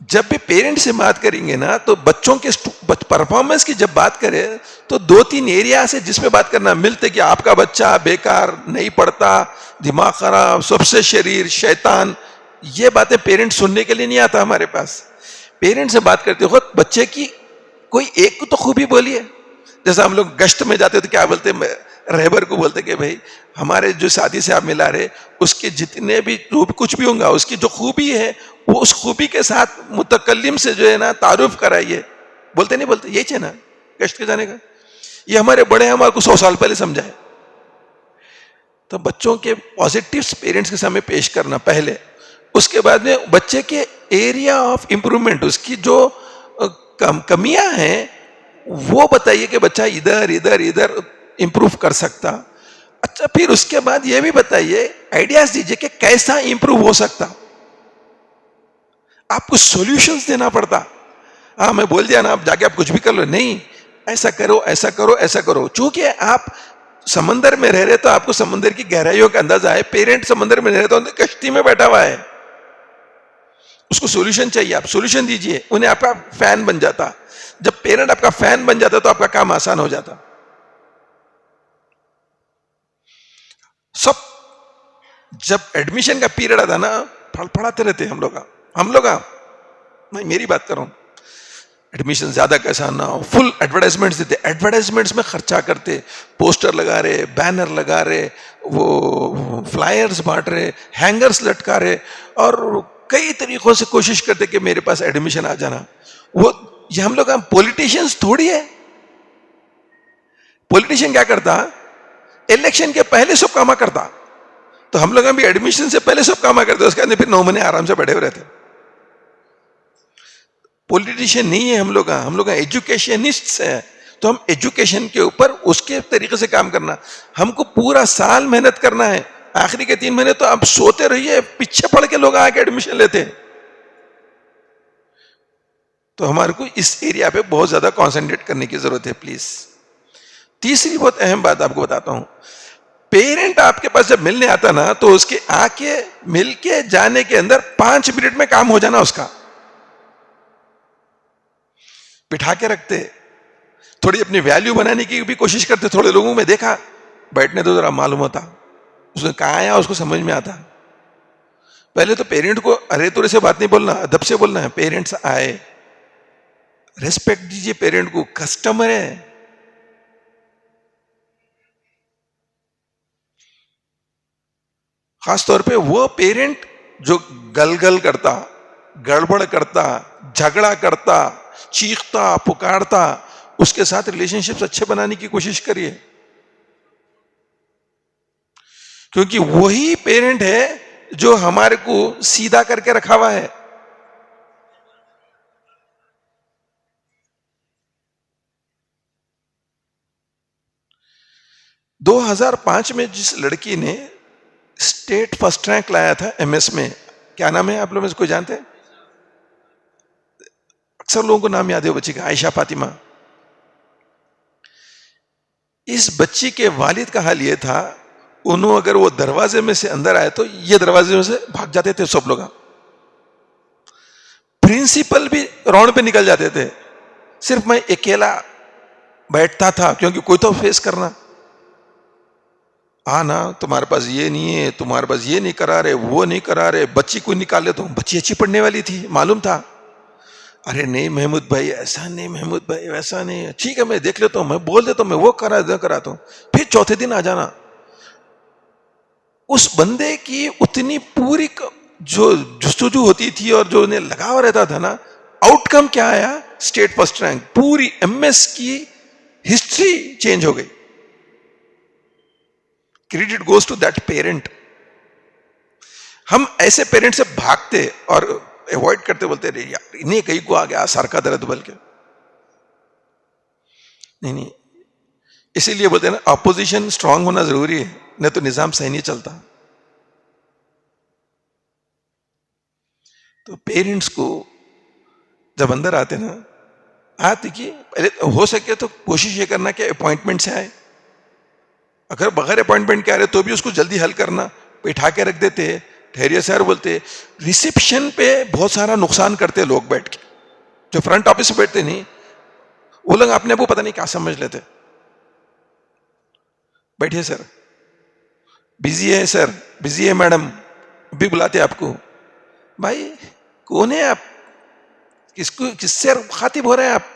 جب بھی پیرنٹ سے بات کریں گے نا تو بچوں کے پرفارمنس کی جب بات کرے تو 2-3 ایریا سے جس میں بات کرنا ملتے کہ آپ کا بچہ بیکار، نہیں پڑھتا، دماغ خراب، سب سے شریر، شیطان، یہ باتیں پیرنٹ سننے کے لیے نہیں آتا ہمارے پاس. پیرنٹ سے بات کرتے وقت بچے کی کوئی ایک تو خوبی بولیے. جیسا ہم لوگ گشت میں جاتے تو کیا بولتے ہیں, رہبر کو بولتے کہ بھائی ہمارے جو ساتھی سے آپ ملا رہے اس کے جتنے بھی جو کچھ بھی ہوں گا اس کی جو خوبی ہے وہ اس خوبی کے ساتھ متکلم سے جو ہے نا تعارف کرائیے. بولتے نہیں بولتے, یہی ہے نا گشت کے جانے کا. یہ ہمارے بڑے ہمارے کو 100 سال پہلے سمجھائے. تو بچوں کے پازیٹیوز پیرنٹس کے سامنے پیش کرنا پہلے, اس کے بعد میں بچے کے ایریا آف امپرومنٹ, اس کی جو کمیاں ہیں وہ بتائیے کہ بچہ ادھر ادھر ادھر امپروو کر سکتا. اچھا پھر اس کے بعد یہ بھی بتائیے, آئیڈیاز دیجئے کہ کیسا امپروو ہو سکتا. آپ کو سولوشنز دینا پڑتا. ہاں میں بول دیا نا آپ جا کے آپ کچھ بھی کر لو, نہیں, ایسا کرو ایسا کرو ایسا کرو. چونکہ آپ سمندر میں رہ رہے تو آپ کو سمندر کی گہرائیوں کا اندازہ ہے. پیرنٹ سمندر میں رہ رہے تو کشتی میں بیٹھا ہوا ہے, اس کو سولوشن چاہیے, آپ سولوشن دیجئے. انہیں آپ کا فین بن جاتا. جب پیرنٹ آپ کا فین بن جاتا تو آپ کا کام آسان ہو جاتا. سب جب ایڈمیشن کا پیریڈ آتا نا پڑھاتے رہتے ہم لوگ میں میری بات کر رہا ہوں, ایڈمیشن زیادہ کیسا نہ ہو, فل ایڈورٹائزمنٹس دیتے, ایڈورٹائزمنٹس میں خرچہ کرتے, پوسٹر لگا رہے, بینر لگا رہے, وہ فلائرز بانٹ رہے, ہینگرز لٹکا رہے, اور کئی طریقوں سے کوشش کرتے کہ میرے پاس ایڈمیشن آ جانا. وہ یہ ہم لوگ پولیٹیشینز تھوڑی ہے. پولیٹیشین کیا کرتا, الیکشن کے پہلے سب کاما کرتا. تو ہم لوگ بھی ایڈمیشن سے پہلے سب کاما کرتے, اس کے اندر پھر 9 مہینے آرام سے بیٹھے ہوئے رہتے. پولیٹیشین نہیں ہے ہم لوگ ایجوکیشنسٹ ہیں. تو ہم ایجوکیشن کے اوپر اس کے طریقے سے کام کرنا. ہم کو پورا سال محنت کرنا ہے, آخری کے 3 مہینے تو آپ سوتے رہیے, پیچھے پڑھ کے لوگ آ کے ایڈمیشن لیتے. تو ہمارے کو اس ایریا پہ بہت زیادہ کانسنٹریٹ کرنے کی ضرورت ہے پلیز. تیسری بہت اہم بات آپ کو بتاتا ہوں, پیرنٹ آپ کے پاس جب ملنے آتا نا تو اس کے آ کے مل کے جانے کے اندر 5 منٹ میں کام ہو جانا. اس کا بٹھا کے رکھتے, تھوڑی اپنی ویلیو بنانے کی بھی کوشش کرتے. تھوڑے لوگوں میں دیکھا بیٹھنے تو ذرا معلوم ہوتا, اس نے کہاں آیا اس کو سمجھ میں آتا. پہلے تو پیرنٹ کو ارے تورے سے بات نہیں بولنا, ادب سے بولنا ہے. پیرنٹس آئے, ریسپیکٹ دیجیے پیرنٹ کو, کسٹمر ہے. خاص طور پہ وہ پیرنٹ جو گل کرتا, گڑبڑ کرتا, جھگڑا کرتا, چیختا پکارتا, اس کے ساتھ ریلیشن شپس اچھے بنانے کی کوشش کریے. کیونکہ وہی پیرنٹ ہے جو ہمارے کو سیدھا کر کے رکھا ہوا ہے. دو 2005 میں جس لڑکی نے اسٹیٹ فرسٹ رینک لایا تھا MS میں, کیا نام ہے آپ لوگ میں سے کوئی جانتے ہیں؟ اکثر لوگوں کو نام یاد ہے بچی کا, عائشہ فاطمہ. اس بچی کے والد کا حال یہ تھا, انہوں اگر وہ دروازے میں سے اندر آئے تو یہ دروازے میں سے بھاگ جاتے تھے سب لوگ. پرنسپل بھی راؤنڈ پہ نکل جاتے تھے, صرف میں اکیلا بیٹھتا تھا کیونکہ کوئی تو فیس کرنا. نا تمہارے پاس یہ نہیں ہے, تمہارے پاس یہ نہیں کرا رہے, وہ نہیں کرا رہے. بچی کو نکال لیتا ہوں, بچی اچھی پڑھنے والی تھی, معلوم تھا. ارے نہیں محمود بھائی ایسا نہیں, محمود بھائی ویسا نہیں, ٹھیک ہے میں دیکھ لیتا ہوں, میں بول دیتا ہوں, میں وہ کراتا ہوں. پھر چوتھے دن آ جانا. اس بندے کی اتنی پوری جو جستجو ہوتی تھی اور جو انہیں لگاوا رہتا تھا نا, آؤٹ کم کیا آیا, اسٹیٹ فرسٹ رینک. پوری MS کی ہسٹری چینج ہو گئی. Credit goes to that parent. ہم ایسے پیرنٹ سے بھاگتے اور ایوائڈ کرتے, بولتے رہے یار انہیں کہیں کو آ گیا سر کا درد, بلکہ نہیں. اسی لیے بولتے ہیں نا اپوزیشن اسٹرانگ ہونا ضروری ہے, نہیں تو نظام صحیح نہیں چلتا. تو پیرنٹس کو جب اندر آتے نا, دیکھیے پہلے ہو سکے تو کوشش یہ کرنا کہ اپوائنٹمنٹ سے آئے. اگر بغیر اپوائنٹمنٹ کے آ رہے تو بھی اس کو جلدی حل کرنا. بٹھا کے رکھ دیتے, ٹھہریے سر بولتے. ریسیپشن پہ بہت سارا نقصان کرتے لوگ بیٹھ کے, جو فرنٹ آفس سے بیٹھتے نہیں, وہ لوگ اپنے کو پتہ نہیں کیا سمجھ لیتے. بیٹھیے سر, بزی ہے سر, بزی ہے میڈم, بھی بلاتے آپ کو. بھائی کون ہے آپ, کس سے خاطب ہو رہے ہیں آپ؟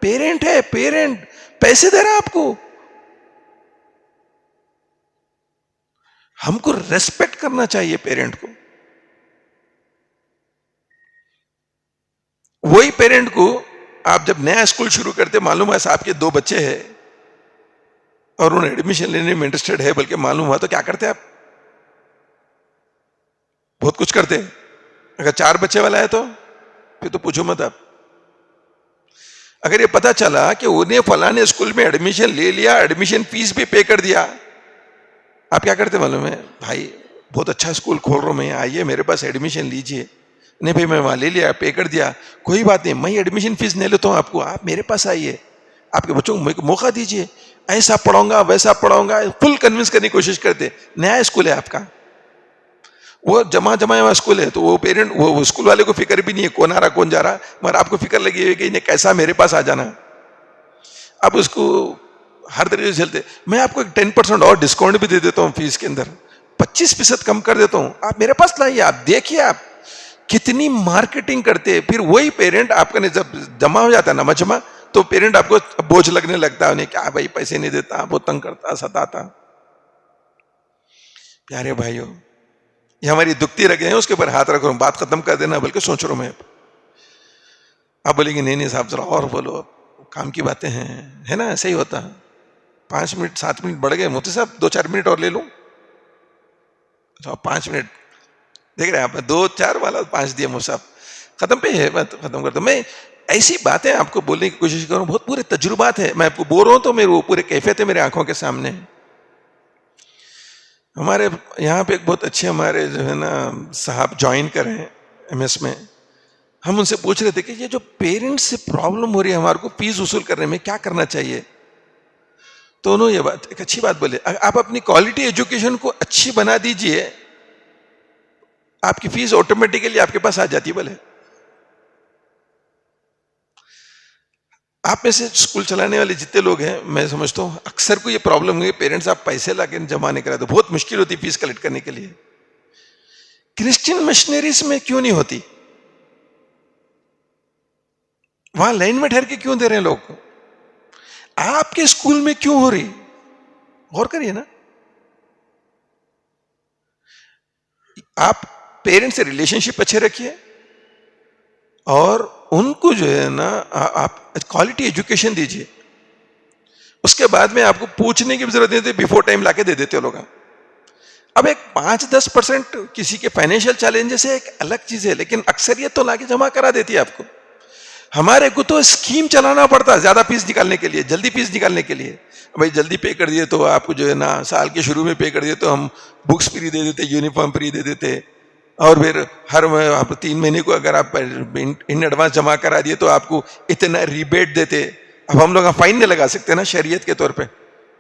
پیرنٹ ہے, پیرنٹ پیسے دے رہا ہے آپ کو. ہم کو ریسپیکٹ کرنا چاہیے پیرنٹ کو. وہی پیرنٹ کو آپ جب نیا اسکول شروع کرتے, معلوم ہے آپ کے 2 بچے ہیں اور انہیں ایڈمیشن لینے میں انٹرسٹڈ ہے, بلکہ معلوم ہوا تو کیا کرتے آپ؟ بہت کچھ کرتے. اگر 4 بچے والا ہے تو پھر تو پوچھو مت آپ. اگر یہ پتا چلا کہ انہیں فلانے اسکول میں ایڈمیشن لے لیا, ایڈمیشن فیس بھی پے کر دیا, آپ کیا کرتے معلوم ہے؟ بھائی بہت اچھا اسکول کھول رہا ہوں میں, آئیے میرے پاس ایڈمیشن لیجئے. نہیں بھائی میں وہاں لے لیا, پے کر دیا, کوئی بات نہیں, میں ایڈمیشن فیس نہیں لیتا ہوں آپ کو, آپ میرے پاس آئیے, آپ کے بچوں کو موقع دیجئے, ایسا پڑھاؤں گا ویسا پڑھاؤں گا, فل کنونس کرنے کی کوشش کرتے. نیا اسکول ہے آپ کا, وہ جمع ہوا اسکول ہے, تو وہ پیرنٹ وہ اسکول والے کو فکر بھی نہیں ہے کون آ رہا کون جا رہا, مگر آپ کو فکر لگی ہوئی کہ انہیں کیسا میرے پاس آ جانا. آپ اس کو ہر طریقے سے چلتے. میں آپ کو 10% اور ڈسکاؤنٹ بھی دے دیتا ہوں فیس کے اندر, 25% کم کر دیتا ہوں, آپ میرے پاس لائیے. آپ دیکھیے آپ کتنی مارکیٹنگ کرتے. پھر وہی پیرنٹ آپ کا جب جمع ہو جاتا ہے نا مجمع, تو پیرنٹ آپ کو بوجھ لگنے لگتا ہے, انہیں کیا بھائی پیسے نہیں دیتا, بہت تنگ کرتا, ستاتا. پیارے بھائیو, یہ ہماری دکھتی رکھے ہیں, اس کے اوپر ہاتھ رکھو, بات ختم کر دینا, بلکہ سوچ رہا ہوں میں. آپ بولیں گے نہیں صاحب ذرا اور بولو, کام کی باتیں ہیں, ہے نا, ایسا ہی ہوتا. 5 منٹ 7 منٹ بڑھ گئے, مفتی صاحب 2-4 منٹ اور لے لوں. 5 منٹ دیکھ رہے ہیں آپ نے, 2-4 والا 5 دیا مجھ صاحب, ختم پہ ہے, بات ختم کرتا ہوں. میں ایسی باتیں آپ کو بولنے کی کوشش کر رہا ہوں, بہت پورے تجربات ہے, میں آپ کو بول رہا ہوں تو میرے وہ پورے کیفیت ہے میرے آنکھوں کے سامنے. ہمارے یہاں پہ ایک بہت اچھے ہمارے جو ہے نا صاحب جوائن کرے ہیں MS میں. ہم ان سے پوچھ رہے تھے کہ یہ جو پیرنٹس سے پرابلم ہو رہی ہے ہمارے کو فیس وصول کرنے میں, کیا کرنا چاہیے؟ تو انہوں نے یہ بات ایک اچھی بات بولے, آپ اپنی کوالٹی ایجوکیشن کو اچھی بنا دیجئے, آپ کی فیس آٹومیٹیکلی آپ کے پاس آ جاتی ہے. بولے آپ میں سے اسکول چلانے والے جتنے لوگ ہیں, میں سمجھتا ہوں اکثر کو یہ پرابلم ہوئی, پیرنٹس آپ پیسے لا کے جمع نہیں کراتے, بہت مشکل ہوتی فیس کلیکٹ کرنے کے لیے. کرسچین مشنریز میں کیوں نہیں ہوتی؟ وہاں لائن میں ٹھہر کے کیوں دے رہے ہیں لوگ؟ آپ کے اسکول میں کیوں ہو رہی؟ غور کریے نا. آپ پیرنٹ سے ریلیشن شپ اچھے رکھیے, اور ان کو جو ہے نا آپ کوالٹی ایجوکیشن دیجیے. اس کے بعد میں آپ کو پوچھنے کی بھی ضرورت نہیں ہوتی, بیفور ٹائم لا کے دے دیتے لوگ. اب ایک 5-10% کسی کے فائنینشیل چیلنجز ہے, ایک الگ چیز ہے, لیکن اکثریت تو لا کے جمع کرا دیتی ہے آپ کو. ہمارے کو تو اسکیم چلانا پڑتا ہے زیادہ فیس نکالنے کے لیے, جلدی فیس نکالنے کے لیے. بھائی جلدی پے کر دیے تو آپ کو جو ہے نا سال کے شروع میں پے کر دیے تو ہم بکس فری دے دیتے, یونیفارم فری دے دیتے, اور پھر ہر 3 مہینے کو اگر آپ ان ایڈوانس جمع کرا دیے تو آپ کو اتنا ریبیٹ دیتے. اب ہم لوگ فائن نہیں لگا سکتے نا شریعت کے طور پہ.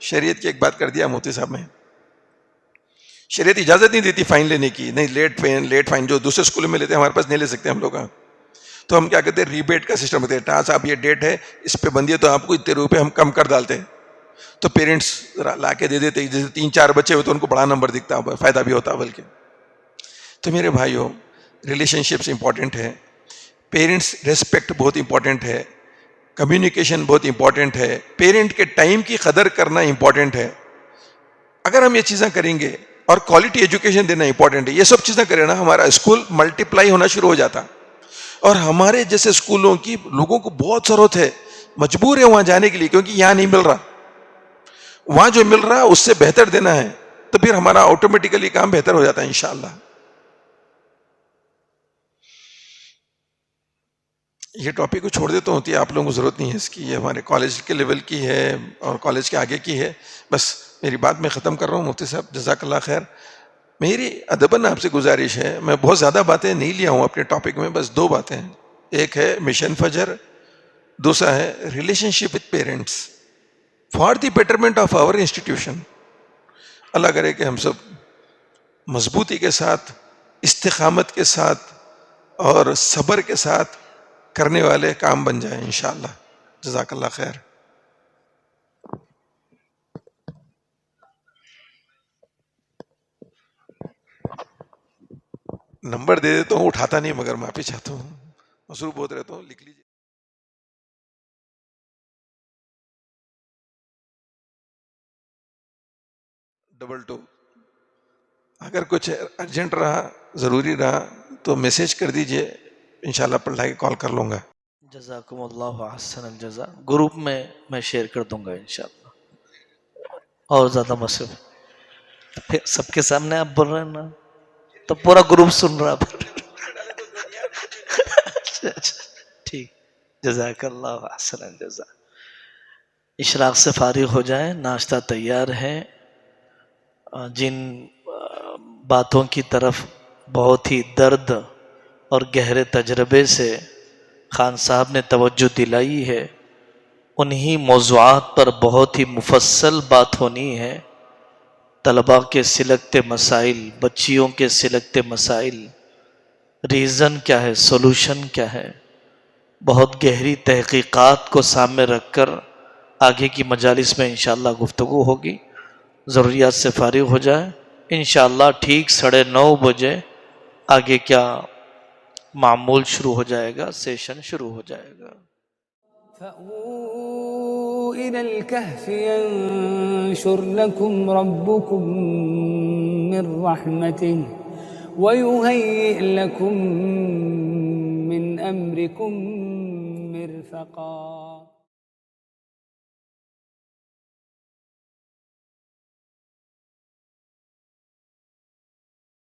شریعت کی ایک بات کر دیا مفتی صاحب, میں شریعت اجازت نہیں دیتی فائن لینے کی. نہیں, لیٹ فائن جو دوسرے اسکولوں میں لیتے ہیں ہمارے پاس نہیں لے سکتے ہم لوگ. تو ہم کیا کہتے ہیں, ریبیٹ کا سسٹم ہوتا ہے. صاحب یہ ڈیٹ ہے, اس پہ بندی ہے تو آپ کو اتنے روپے ہم کم کر ڈالتے. تو پیرنٹس لا کے دے دیتے, جیسے 3-4 بچے ہوئے تو ان کو بڑا نمبر دکھتا, فائدہ بھی ہوتا بلکہ. تو میرے بھائیوں, ریلیشن شپس امپورٹنٹ ہے, پیرنٹس ریسپیکٹ بہت امپورٹنٹ ہے, کمیونیکیشن بہت امپورٹنٹ ہے, پیرنٹ کے ٹائم کی قدر کرنا امپورٹنٹ ہے. اگر ہم یہ چیزیں کریں گے, اور کوالٹی ایجوکیشن دینا امپورٹنٹ ہے, یہ سب چیزیں کریں نا, ہمارا اسکول ملٹیپلائی ہونا شروع ہو جاتا. اور ہمارے جیسے اسکولوں کی لوگوں کو بہت ضرورت ہے, مجبور ہے وہاں جانے کے لیے, کیونکہ یہاں نہیں مل رہا. وہاں جو مل رہا اس سے بہتر دینا ہے, تو پھر ہمارا آٹومیٹیکلی کام بہتر ہو جاتا ہے انشاءاللہ. یہ ٹاپک کو چھوڑ دیتا ہوں, ہوتی ہے آپ لوگوں کو ضرورت نہیں ہے اس کی, یہ ہمارے کالج کے لیول کی ہے اور کالج کے آگے کی ہے. بس میری بات میں ختم کر رہا ہوں. مفتی صاحب جزاک اللہ خیر. میری ادباً آپ سے گزارش ہے, میں بہت زیادہ باتیں نہیں لیا ہوں اپنے ٹاپک میں, بس 2 باتیں ہیں. ایک ہے مشن فجر, دوسرا ہے relationship with parents for the betterment of our institution. اللہ کرے کہ ہم سب مضبوطی کے ساتھ, استقامت کے ساتھ اور صبر کے ساتھ کرنے والے کام بن جائیں انشاءاللہ. جزاک اللہ خیر. نمبر دے دیتا ہوں, اٹھاتا نہیں, مگر معافی چاہتا ہوں, مصروف ہوتے رہتا ہوں, لکھ لیجیے. 22 اگر کچھ ارجنٹ رہا ضروری رہا تو میسج کر دیجئے، انشاءاللہ پلٹا کے کال کر لوں گا. جزاکم اللہ احسن الجزا. گروپ میں شیئر کر دوں گا انشاءاللہ. اور زیادہ مصرف سب کے سامنے آپ بول رہے ہیں نا تو پورا گروپ سن رہا. ٹھیک. جزاک اللہ احسن الجزا. اشراق سے فارغ ہو جائیں، ناشتہ تیار ہے. جن باتوں کی طرف بہت ہی درد اور گہرے تجربے سے خان صاحب نے توجہ دلائی ہے، انہی موضوعات پر بہت ہی مفصل بات ہونی ہے. طلباء کے سلگتے مسائل، بچیوں کے سلگتے مسائل، ریزن کیا ہے، سولوشن کیا ہے، بہت گہری تحقیقات کو سامنے رکھ کر آگے کی مجالس میں انشاءاللہ گفتگو ہوگی. ضروریات سے فارغ ہو جائیں انشاءاللہ. ٹھیک 9:30 بجے آگے کیا معمول شروع ہو جائے گا، سیشن شروع ہو جائے گا. فَأْوُوا إِلَى الْكَهْفِ يَنشُرْ لَكُمْ رَبُّكُمْ مِنْ رَحْمَتِهِ وَيُهَيِّئْ لَكُمْ مِنْ أَمْرِكُمْ مِرْفَقًا.